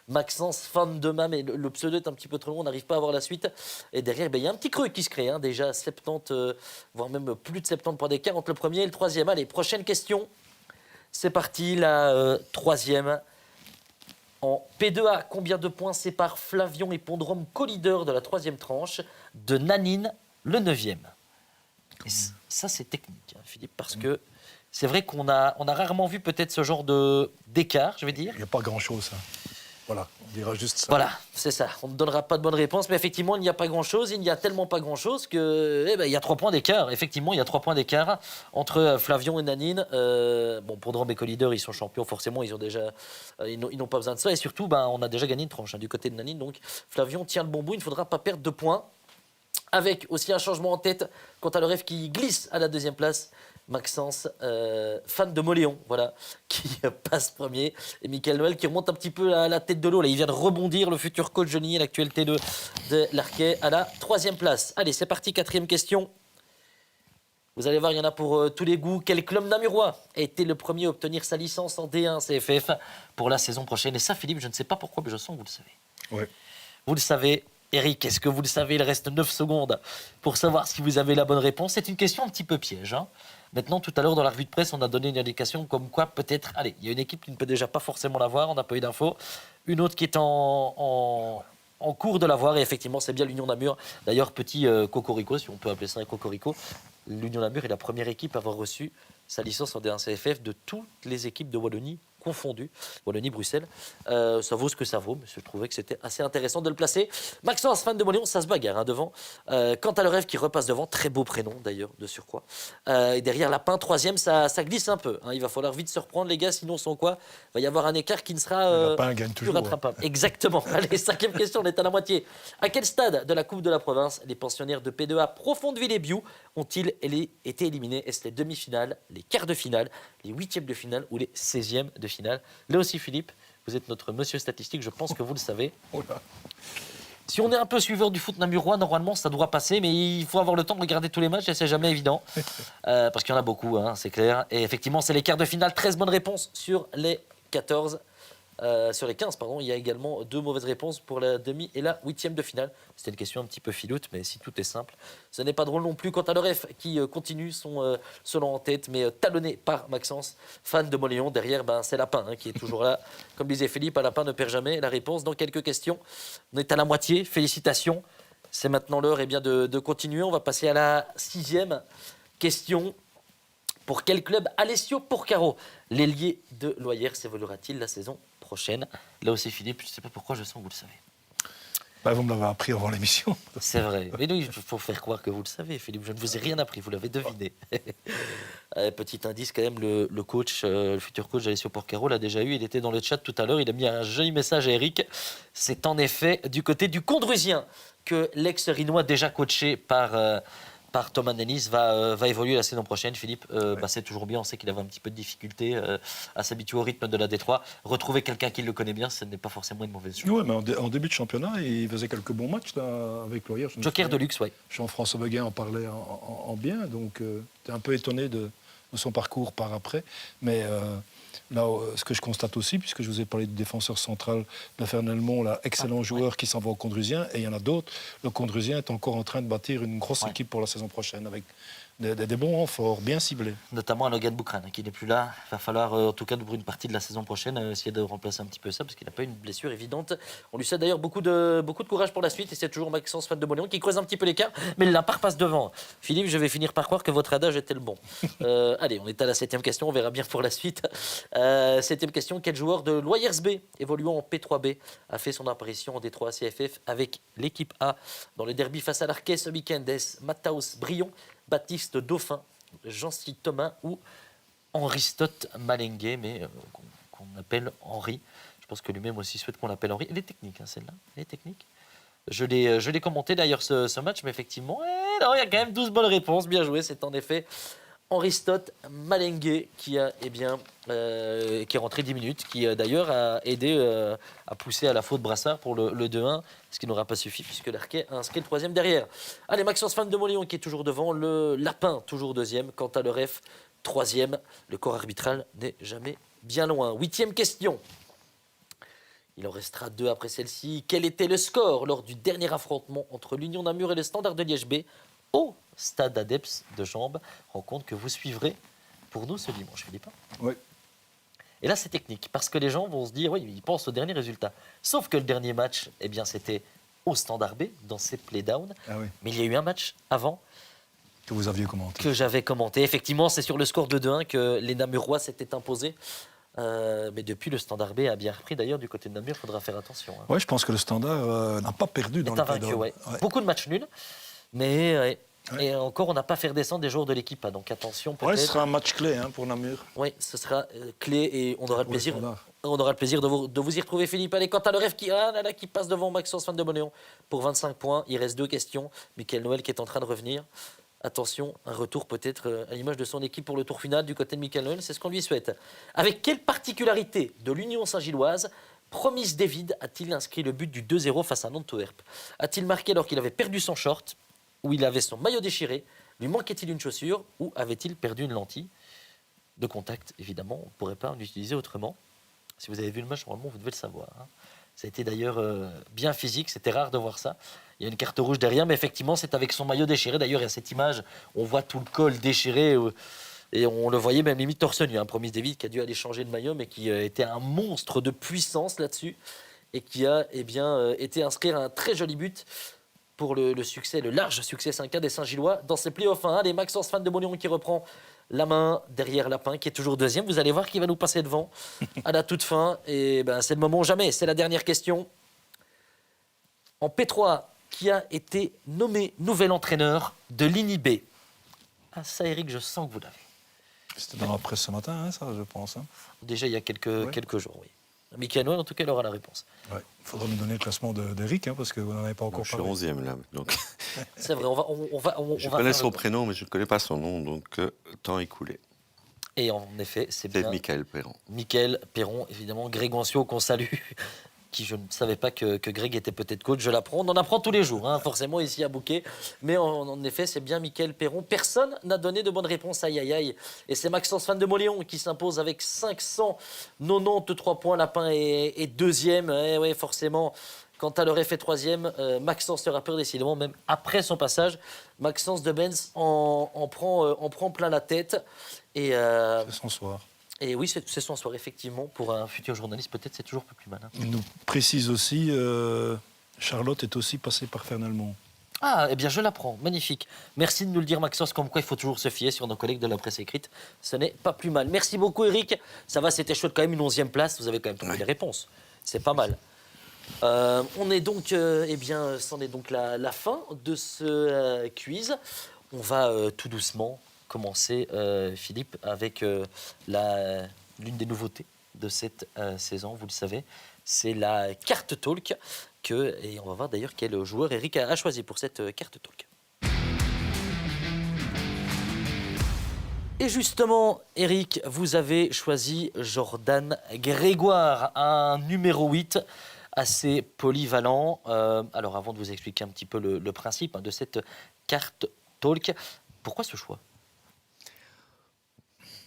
Maxence, fan de ma, mais le pseudo est un petit peu trop long, on n'arrive pas à voir la suite. Et derrière, il y a un petit creux qui se crée, déjà 70, voire même plus de 70 points d'écart entre le premier et le troisième. Allez, prochaine question. C'est parti, la troisième. En P2A, combien de points séparent Flavion et Pondrome, co-leader de la troisième tranche, de Nanine, le 9e? Et ça, c'est technique, Philippe, parce que c'est vrai qu'on a rarement vu peut-être ce genre d'écart, je vais dire. il n'y a pas grand-chose. Voilà, on dira juste ça. Voilà, c'est ça. On ne donnera pas de bonne réponse, mais effectivement, il n'y a pas grand-chose. Il n'y a tellement pas grand-chose que, il y a 3 points d'écart. Effectivement, il y a 3 points d'écart entre Flavion et Nanine. Pondrome et co-leader, ils sont champions, forcément, ils n'ont pas besoin de ça. Et surtout, on a déjà gagné une tranche du côté de Nanine. Donc, Flavion tient le bon bout. Il ne faudra pas perdre de points. Avec aussi un changement en tête quant à Leref qui glisse à la 2e place. Maxence, fan de Moléon, voilà, qui passe premier. Et Michael Noël qui remonte un petit peu la tête de l'eau. Là, il vient de rebondir, le futur coach Johnny, l'actuel T2 de l'Arquet, à la 3e place. Allez, c'est parti, 4e question. Vous allez voir, il y en a pour tous les goûts. Quel club namurois a été le premier à obtenir sa licence en D1 CFF pour la saison prochaine? Et ça, Philippe, je ne sais pas pourquoi, mais je sens que vous le savez. Ouais. Vous le savez. Eric, est-ce que vous le savez? Il reste 9 secondes pour savoir si vous avez la bonne réponse. C'est une question un petit peu piège. Maintenant, tout à l'heure, dans la revue de presse, on a donné une indication comme quoi, peut-être, allez, il y a une équipe qui ne peut déjà pas forcément l'avoir, on n'a pas eu d'infos. Une autre qui est en cours de l'avoir, et effectivement, c'est bien l'Union Namur. D'ailleurs, petit cocorico, si on peut appeler ça un cocorico, l'Union Namur est la première équipe à avoir reçu sa licence en D1 CFF de toutes les équipes de Wallonie confondues, Wallonie-Bruxelles. Ça vaut ce que ça vaut, mais je trouvais que c'était assez intéressant de le placer. Maxence, fan de Moléon, ça se bagarre devant. Quant à Leref qui repasse devant, très beau prénom d'ailleurs, de surcroît. Et derrière Lapin, 3e, ça glisse un peu. Il va falloir vite se reprendre, les gars, sinon sans quoi, il va y avoir un écart qui ne sera Lapin gagne plus toujours. rattrapable. Exactement. Allez, 5e question, on est à la moitié. À quel stade de la Coupe de la Province les pensionnaires de P2A Profondeville et Biou ont-ils été éliminés? Est-ce les demi-finales, les quarts de finale, les 8e de finale ou les 16e de finale? Là aussi, Philippe, vous êtes notre monsieur statistique, je pense que vous le savez. Oh là. Si on est un peu suiveur du foot namurois, normalement, ça doit passer, mais il faut avoir le temps de regarder tous les matchs et c'est jamais évident. Parce qu'il y en a beaucoup, c'est clair. Et effectivement, c'est les quarts de finale. 13 bonnes réponses sur les 14. Sur les 15, pardon, il y a également 2 mauvaises réponses pour la demi et la 8e de finale. C'était une question un petit peu filoute, mais si tout est simple, ce n'est pas drôle non plus. Quant à Leref qui continue son selon en tête, mais talonné par Maxence, fan de Moléon. Derrière, c'est Lapin qui est toujours là. Comme disait Philippe, Lapin ne perd jamais la réponse dans quelques questions. On est à la moitié, félicitations. C'est maintenant l'heure de continuer. On va passer à la 6e question. Pour quel club Alessio Porcaro, l'ailier de Loyers, évoluera-t-il la saison prochaine? Là aussi, Philippe, je ne sais pas pourquoi, je sens que vous le savez. Bah, vous me l'avez appris avant l'émission. C'est vrai. Mais oui, il faut faire croire que vous le savez, Philippe. Je ne vous ai rien appris, vous l'avez deviné. Petit indice, quand même, le coach, le futur coach d'Alessio Porcaro l'a déjà eu. Il était dans le chat tout à l'heure. Il a mis un joli message à Eric. C'est en effet du côté du Condrusien que l'ex-Rinois, déjà coaché par Thomas Dennis, va évoluer la saison prochaine. Philippe, c'est toujours bien. On sait qu'il avait un petit peu de difficulté à s'habituer au rythme de la Détroit. Retrouver quelqu'un qui le connaît bien, ce n'est pas forcément une mauvaise chose. Oui, mais en début de championnat, il faisait quelques bons matchs là, avec Loyer. Joker de luxe, oui. Jean-François Beguin en parlait en bien, donc j'étais un peu étonné de son parcours par après. Mais là, ce que je constate aussi, puisque je vous ai parlé du défenseur central de Fernelmont, là, excellent joueur qui s'en va au Condrusien, et il y en a d'autres. Le Condrusien est encore en train de bâtir une grosse équipe pour la saison prochaine, avec des bons renforts, bien ciblés. Notamment à Logan Boukran, qui n'est plus là. Il va falloir, en tout cas, pour une partie de la saison prochaine, essayer de remplacer un petit peu ça, parce qu'il n'a pas eu une blessure évidente. On lui souhaite d'ailleurs beaucoup de courage pour la suite, et c'est toujours Maxence Fan de Moléon qui creuse un petit peu l'écart, mais l'impact passe devant. Philippe, je vais finir par croire que votre adage était le bon. Allez, on est à la 7e question, on verra bien pour la suite. 7e question, quel joueur de Loyers B, évoluant en P3B, a fait son apparition en Détroit CFF avec l'équipe A dans le derby face à l'Arquet ce week-end? Est-ce Matthaus Brion, Baptiste Dauphin, Jean-Cy Thomas ou Henri Stott Malengue, mais qu'on appelle Henri. Je pense que lui-même aussi souhaite qu'on l'appelle Henri. Elle est technique, hein, celle-là. Elle est technique. Je l'ai commenté d'ailleurs ce match, mais effectivement, il y a quand même 12 bonnes réponses. Bien joué, c'est en effet Henri Stott Malengue qui est rentré 10 minutes, qui d'ailleurs a aidé à pousser à la faute Brassard pour le 2-1, ce qui n'aura pas suffi puisque l'Arquet a inscrit le 3e derrière. Allez, Maxence Fan de Moléon qui est toujours devant, le Lapin toujours 2e, quant à le ref 3e. Le corps arbitral n'est jamais bien loin. 8e question. Il en restera 2 après celle-ci. Quel était le score lors du dernier affrontement entre l'Union Namur et le Standard de Liège B au Stade Adepts de Jambes? Rencontre que vous suivrez pour nous ce dimanche, Philippe. Oui. Et là, c'est technique, parce que les gens vont se dire, oui, ils pensent au dernier résultat. Sauf que le dernier match, eh bien, c'était au Standard B, dans ses playdowns. Ah oui. Mais il y a eu un match avant Que vous aviez commenté. que j'avais commenté. Effectivement, c'est sur le score de 2-1 que les Namurois s'étaient imposés. Mais depuis, le Standard B a bien repris. D'ailleurs, du côté de Namur, il faudra faire attention. Hein. Oui, je pense que le Standard n'a pas perdu dans est le invaincu, play-down. ouais. Ouais. Beaucoup de matchs nuls. Mais et encore, on n'a pas fait redescendre des joueurs de l'équipe. Hein. Donc attention, peut-être. Ouais, ce sera un match clé pour Namur. Oui, ce sera clé et on aura le plaisir. Standard. On aura le plaisir de vous y retrouver, Philippe. Allez, quant à le rêve qui passe devant Maxence Fan de Moléon pour 25 points. Il reste 2 questions. Michael Noël qui est en train de revenir. Attention, un retour peut-être à l'image de son équipe pour le tour final du côté de Michael Noël. C'est ce qu'on lui souhaite. Avec quelle particularité de l'Union Saint-Gilloise Promise David a-t-il inscrit le but du 2-0 face à Antwerp? A-t-il marqué alors qu'il avait perdu son short, ou il avait son maillot déchiré? Lui manquait-il une chaussure, ou avait-il perdu une lentille de contact? Évidemment, on ne pourrait pas l'utiliser autrement. Si vous avez vu le match, normalement, vous devez le savoir. Hein. Ça a été d'ailleurs bien physique, c'était rare de voir ça. Il y a une carte rouge derrière, mais effectivement, c'est avec son maillot déchiré. D'ailleurs, il y a cette image, on voit tout le col déchiré, et on le voyait même limite torse nu. Hein. Promise David qui a dû aller changer de maillot, mais qui était un monstre de puissance là-dessus, et qui a été inscrire un très joli but pour le succès, le large succès 5-1 des Saint-Gillois dans ces playoffs 1. Les Maxence Fan de Moléon qui reprend la main derrière Lapin, qui est toujours 2e. Vous allez voir qu'il va nous passer devant à la toute fin. Et c'est le moment ou jamais. C'est la dernière question. En P3, qui a été nommé nouvel entraîneur de l'INIB? Ah, ça, Eric, je sens que vous l'avez. C'était dans la presse ce matin, ça, je pense. Déjà, il y a quelques jours, oui. Michael Noël, en tout cas, il aura la réponse. Il faudra nous donner le classement d'Eric, parce que vous n'en avez pas encore Je suis parlé. 11e là. Donc. C'est vrai, on va Je faire connais le son point. prénom, mais je ne connais pas son nom, donc temps écoulé. Et en effet, c'est bien C'est Michael Perron. Michael Perron, évidemment, Greg Ancio qu'on salue, qui je ne savais pas que Greg était peut-être coach, je l'apprends. On en apprend tous les jours, hein, forcément, ici à Bouquet. Mais en effet, c'est bien Michael Perron. Personne n'a donné de bonne réponse, aïe aïe aïe. Et c'est Maxence Fan de Moléon qui s'impose avec 593 points. Lapin est 2e, ouais, forcément. Quant à le ref est 3e, Maxence sera peur décidément, même après son passage. Maxence de Benz en prend plein la tête. Et C'est son soir. et oui, c'est son soir, effectivement. Pour un futur journaliste, peut-être c'est toujours un peu plus malin. Il nous précise aussi, Charlotte est aussi passée par Fernelmont. Ah, eh bien, je l'apprends. Magnifique. Merci de nous le dire, Maxence, comme quoi il faut toujours se fier sur nos collègues de la presse écrite. Ce n'est pas plus mal. Merci beaucoup, Eric. Ça va, c'était chouette quand même, une 11e place. Vous avez quand même trouvé les réponses. C'est pas mal. On est donc, c'en est donc la fin de ce quiz. On va tout doucement commencer, Philippe, avec l'une des nouveautés de cette saison, vous le savez, c'est la carte talk et on va voir d'ailleurs quel joueur Eric a choisi pour cette carte talk. Et justement, Eric, vous avez choisi Jordan Grégoire, un numéro 8 assez polyvalent. Alors avant de vous expliquer un petit peu le principe de cette carte talk, pourquoi ce choix ?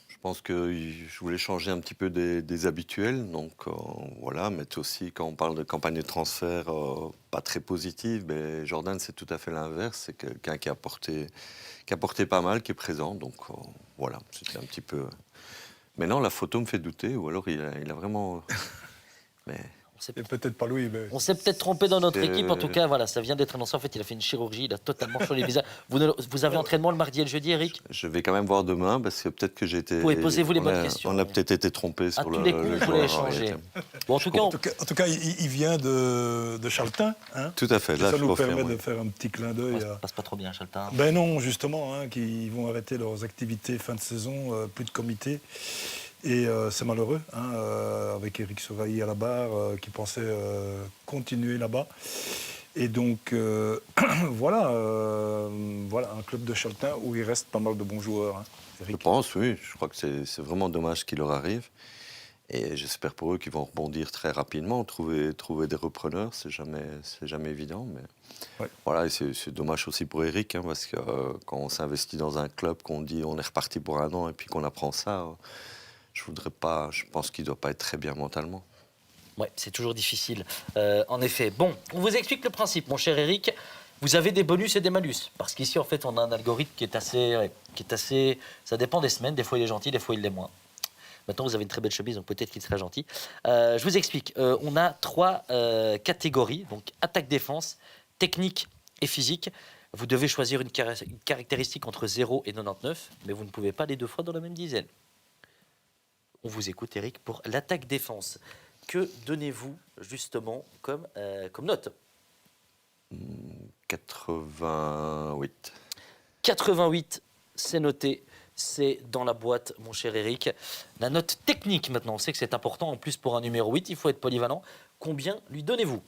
Je pense que je voulais changer un petit peu des habituels. Donc voilà, mais aussi quand on parle de campagne de transfert pas très positive, ben, Jordan c'est tout à fait l'inverse. C'est quelqu'un qui a apporté pas mal, qui est présent. Donc voilà, c'était un petit peu... Maintenant la photo me fait douter, ou alors il a vraiment... Mais... Et peut-être pas Louis, mais... On s'est peut-être trompé dans notre équipe. En tout cas, voilà, ça vient d'être annoncé. En fait, il a fait une chirurgie. Il a totalement changé le visage. Vous avez entraînement le mardi et le jeudi, Eric ? Je vais quand même voir demain, parce que peut-être que j'ai été... Oui, posez-vous les bonnes questions. On a peut-être été trompé À sur tous les coups, vous voulez échanger. Bon, en tout cas, il vient de Chaltin. Hein, tout à fait. Là, ça je nous confirme, permet oui. de faire un petit clin d'œil. ça passe pas trop bien, Chaltin. Ben non, justement, hein, qui vont arrêter leurs activités fin de saison, plus de comité. Et c'est malheureux, hein, avec Eric Sorailly à la barre, qui pensait continuer là-bas. Et donc, voilà, un club de Chaltin où il reste pas mal de bons joueurs. Hein, Je pense, oui. Je crois que c'est vraiment dommage ce qui leur arrive. Et j'espère pour eux qu'ils vont rebondir très rapidement. Trouver des repreneurs, c'est jamais évident. Mais ouais. Voilà, et c'est dommage aussi pour Eric, hein, parce que quand on s'investit dans un club, qu'on dit on est reparti pour un an et puis qu'on apprend ça... je pense qu'il ne doit pas être très bien mentalement. Ouais, c'est toujours difficile. En effet. Bon, on vous explique le principe, mon cher Eric. Vous avez des bonus et des malus. Parce qu'ici, en fait, on a un algorithme qui est assez... Ça dépend des semaines. Des fois, il est gentil, des fois, il l'est moins. Maintenant, vous avez une très belle chemise, donc peut-être qu'il sera gentil. Je vous explique. On a 3 catégories. Donc, attaque-défense, technique et physique. Vous devez choisir une caractéristique entre 0 et 99, mais vous ne pouvez pas les 2 fois dans la même dizaine. On vous écoute, Eric, pour l'attaque-défense. Que donnez-vous, justement, comme note ? 88. 88, c'est noté. C'est dans la boîte, mon cher Eric. La note technique, maintenant, on sait que c'est important. En plus, pour un numéro 8, il faut être polyvalent. Combien lui donnez-vous ?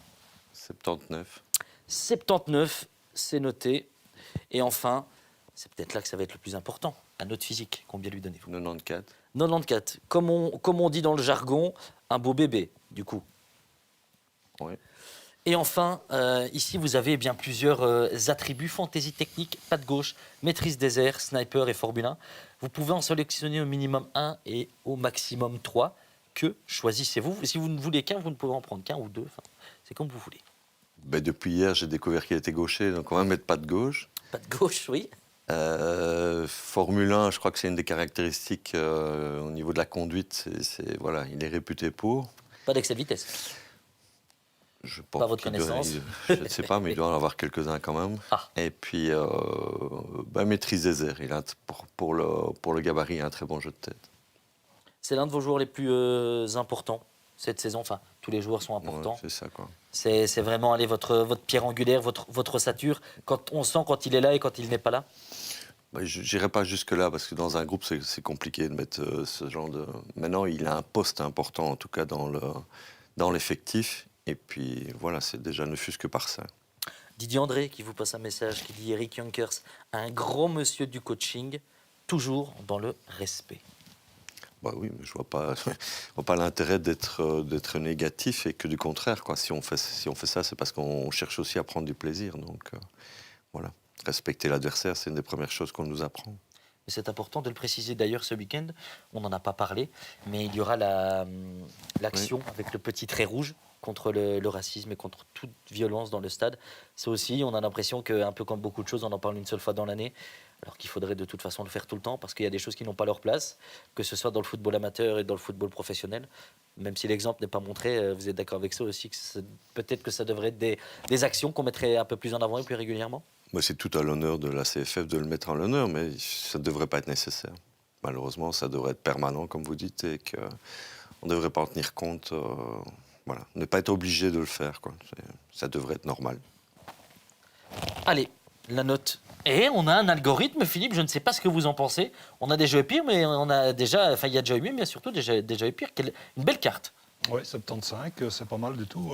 79. 79, c'est noté. Et enfin, c'est peut-être là que ça va être le plus important. La note physique, combien lui donnez-vous ? 94. 94. Comme on dit dans le jargon, un beau bébé, du coup. Oui. Et enfin, ici, vous avez bien plusieurs attributs. Fantaisie technique, patte gauche, maîtrise des airs, sniper et Formule 1. Vous pouvez en sélectionner au minimum 1 et au maximum 3. Que choisissez-vous ? Si vous ne voulez qu'un, vous ne pouvez en prendre qu'un ou 2. Enfin, c'est comme vous voulez. Ben, depuis hier, j'ai découvert qu'il était gaucher, donc on va mettre patte gauche. Patte gauche, oui. Formule 1, je crois que c'est une des caractéristiques au niveau de la conduite. Voilà, il est réputé pour. Pas d'excès de vitesse. Je pense Pas votre connaissance. Je ne sais pas, mais il doit en avoir quelques-uns quand même. Ah. Et puis, maîtrise des airs. Pour le gabarit, il a un très bon jeu de tête. C'est l'un de vos joueurs les plus importants cette saison. Enfin, tous les joueurs sont importants. Ouais, c'est ça, quoi. C'est vraiment votre pierre angulaire, votre ossature. Quand on sent quand il est là et quand il n'est pas là. Bah, je n'irai pas jusque-là, parce que dans un groupe, c'est compliqué de mettre ce genre de... Maintenant, il a un poste important, en tout cas, dans l'effectif. Et puis, voilà, c'est déjà ne fût-ce que par ça. Didier André qui vous passe un message, qui dit Eric Junkers, un grand monsieur du coaching, toujours dans le respect. Bah oui, mais je vois pas l'intérêt d'être négatif et que du contraire, quoi. Si on fait ça, c'est parce qu'on cherche aussi à prendre du plaisir. Donc, voilà. Respecter l'adversaire, c'est une des premières choses qu'on nous apprend. Et c'est important de le préciser d'ailleurs ce week-end, on n'en a pas parlé, mais il y aura l'action avec le petit trait rouge contre le racisme et contre toute violence dans le stade. Ça aussi, on a l'impression qu'un peu comme beaucoup de choses, on en parle une seule fois dans l'année, alors qu'il faudrait de toute façon le faire tout le temps, parce qu'il y a des choses qui n'ont pas leur place, que ce soit dans le football amateur et dans le football professionnel. Même si l'exemple n'est pas montré, vous êtes d'accord avec ça aussi, que peut-être que ça devrait être des actions qu'on mettrait un peu plus en avant et plus régulièrement ? Moi, c'est tout à l'honneur de la CFF de le mettre en l'honneur, mais ça ne devrait pas être nécessaire. Malheureusement, ça devrait être permanent, comme vous dites, et qu'on ne devrait pas en tenir compte voilà, ne pas être obligé de le faire, quoi. Ça devrait être normal. Allez, la note. Et on a un algorithme, Philippe, je ne sais pas ce que vous en pensez. On a déjà eu pire, mais on a déjà, enfin il y a déjà eu mieux, mais surtout déjà eu pire. Une belle carte. Oui, 75, c'est pas mal du tout.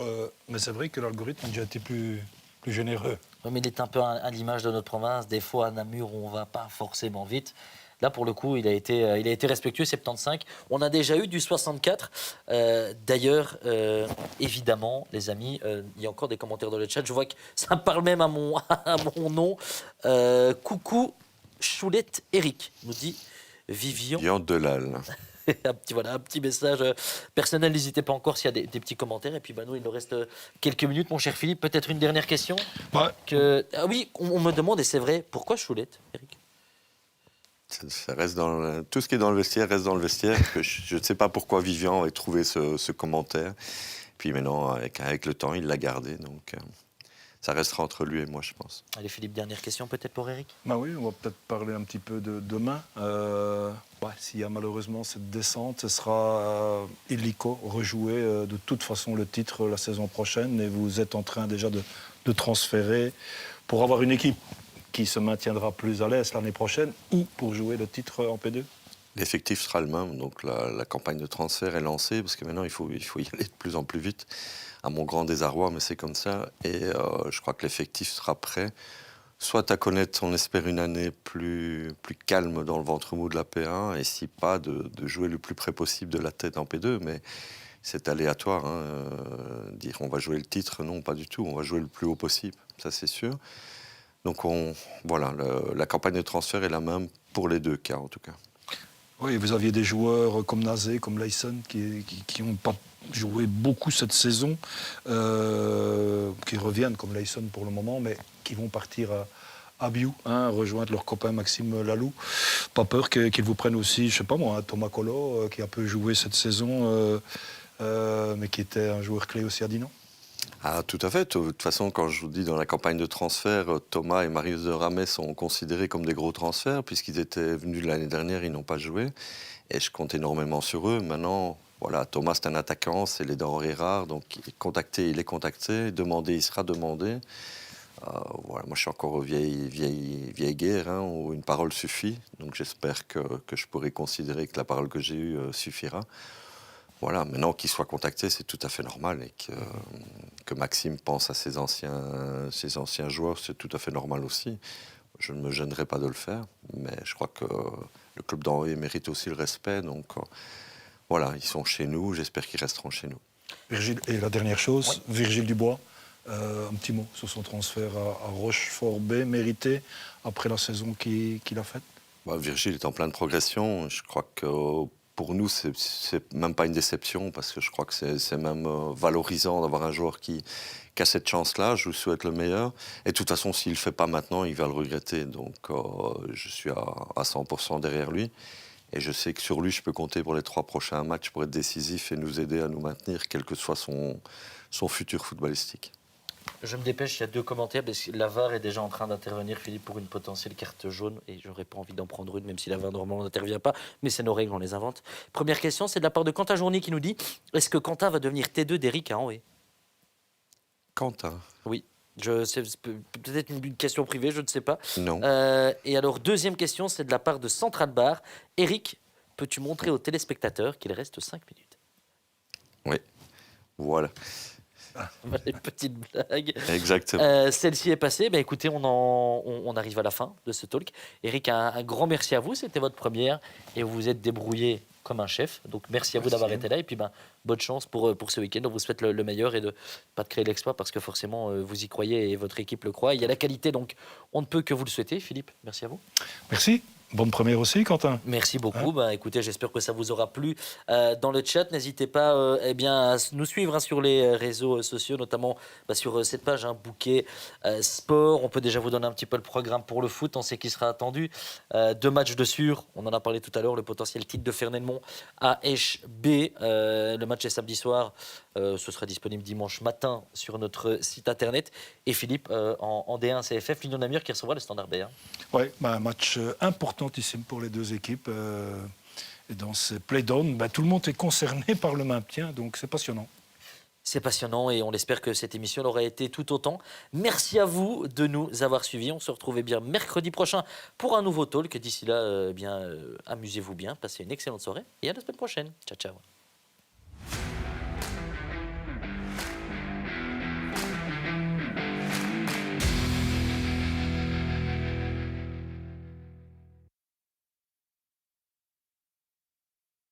Mais c'est vrai que l'algorithme a déjà été plus généreux. Oui, mais il est un peu à l'image de notre province. Des fois, à Namur, on ne va pas forcément vite. Là, pour le coup, il a été respectueux, 75. On a déjà eu du 64. D'ailleurs, évidemment, les amis, il y a encore des commentaires dans le chat. Je vois que ça parle même à mon, à mon nom. Coucou, Choulette Eric, nous dit Vivian. Viande de l'âle. Un petit message personnel. N'hésitez pas encore s'il y a des petits commentaires. Et puis, nous, il nous reste quelques minutes, mon cher Philippe. Peut-être une dernière question. Ah oui, on me demande, et c'est vrai, pourquoi Choulette, Eric? Ça reste tout ce qui est dans le vestiaire reste dans le vestiaire. Je ne sais pas pourquoi Vivian ait trouvé ce commentaire. Puis maintenant, avec le temps, il l'a gardé. Donc, ça restera entre lui et moi, je pense. Allez, Philippe, dernière question peut-être pour Eric. Oui, on va peut-être parler un petit peu de demain. S'il y a malheureusement cette descente, ce sera illico rejouer de toute façon le titre la saison prochaine. Et vous êtes en train déjà de transférer pour avoir une équipe qui se maintiendra plus à l'aise l'année prochaine ou pour jouer le titre en P2. L'effectif sera le même, donc la campagne de transfert est lancée, parce que maintenant il faut y aller de plus en plus vite, à mon grand désarroi, mais c'est comme ça. Et je crois que l'effectif sera prêt, soit à connaître, on espère, une année plus calme dans le ventre mou de la P1, et si pas, de jouer le plus près possible de la tête en P2, mais c'est aléatoire. Dire on va jouer le titre, non, pas du tout, on va jouer le plus haut possible, ça c'est sûr. Donc la campagne de transfert est la même pour les deux cas en tout cas. Oui, vous aviez des joueurs comme Nazé, comme Leyson qui n'ont pas joué beaucoup cette saison, qui reviennent comme Leyson pour le moment, mais qui vont partir à Biou, rejoindre leur copain Maxime Lalou. Pas peur qu'ils vous prennent aussi, je sais pas moi, Thomas Collot, qui a peu joué cette saison, mais qui était un joueur clé aussi à Dinan. Ah, tout à fait. De toute façon, quand je vous dis dans la campagne de transfert, Thomas et Marius de Ramay sont considérés comme des gros transferts, puisqu'ils étaient venus l'année dernière, ils n'ont pas joué. Et je compte énormément sur eux. Maintenant, Thomas, c'est un attaquant, c'est les denrées rares. Donc, il est contacté. Demandé, il sera demandé. Moi, je suis encore vieille guerre, où une parole suffit. Donc, j'espère que je pourrai considérer que la parole que j'ai eue suffira. Maintenant qu'il soit contacté, c'est tout à fait normal, et que Maxime pense à ses anciens joueurs, c'est tout à fait normal aussi. Je ne me gênerai pas de le faire, mais je crois que le club d'Henri mérite aussi le respect, donc ils sont chez nous, j'espère qu'ils resteront chez nous. Virgile, et la dernière chose, oui. Virgile Dubois, un petit mot sur son transfert à Rochefort B, mérité après la saison qu'il a faite. Virgile est en pleine progression, je crois que pour nous, c'est même pas une déception, parce que je crois que c'est même valorisant d'avoir un joueur qui a cette chance-là. Je vous souhaite le meilleur. Et de toute façon, s'il ne le fait pas maintenant, il va le regretter. Donc, je suis à 100% derrière lui. Et je sais que sur lui, je peux compter pour les 3 prochains matchs pour être décisif et nous aider à nous maintenir, quel que soit son futur footballistique. Je me dépêche, il y a 2 commentaires, parce que la VAR est déjà en train d'intervenir, Philippe, pour une potentielle carte jaune, et j'aurais pas envie d'en prendre une, même si la VAR normalement n'intervient pas, mais c'est nos règles, on les invente. Première question, c'est de la part de Quentin Journy qui nous dit, est-ce que Quentin va devenir T2 d'Eric à Henri? Quentin? Oui, c'est peut-être une question privée, je ne sais pas. Non. Et alors, deuxième question, c'est de la part de Central Bar. Eric, peux-tu montrer aux téléspectateurs qu'il reste 5 minutes? Oui, voilà. Une petite blague. Exactement. Celle-ci est passée. Écoutez, on arrive à la fin de ce talk. Eric, un grand merci à vous. C'était votre première et vous vous êtes débrouillé comme un chef. Donc merci à vous d'avoir été là. Et puis bonne chance pour ce week-end. On vous souhaite le meilleur et de pas de créer l'exploit, parce que forcément vous y croyez et votre équipe le croit. Il y a la qualité, donc on ne peut que vous le souhaiter. Philippe, merci à vous. Merci. Bonne première aussi, Quentin. Merci beaucoup. Écoutez, j'espère que ça vous aura plu. Dans le chat, n'hésitez pas à nous suivre sur les réseaux sociaux, notamment sur cette page Bouquet Sport. On peut déjà vous donner un petit peu le programme pour le foot. On sait qu'il sera attendu. 2 matchs de sûr. On en a parlé tout à l'heure. Le potentiel titre de Fernand à HB. Le match est samedi soir. Ce sera disponible dimanche matin sur notre site internet. Et Philippe, en D1 CFF, l'Union Namur qui recevra le Standard B. Oui, un match importantissime pour les 2 équipes. Et dans ces play-down, tout le monde est concerné par le maintien, donc c'est passionnant. C'est passionnant et on espère que cette émission l'aura été tout autant. Merci à vous de nous avoir suivis. On se retrouve bien mercredi prochain pour un nouveau talk. D'ici là, amusez-vous bien, passez une excellente soirée et à la semaine prochaine. Ciao, ciao.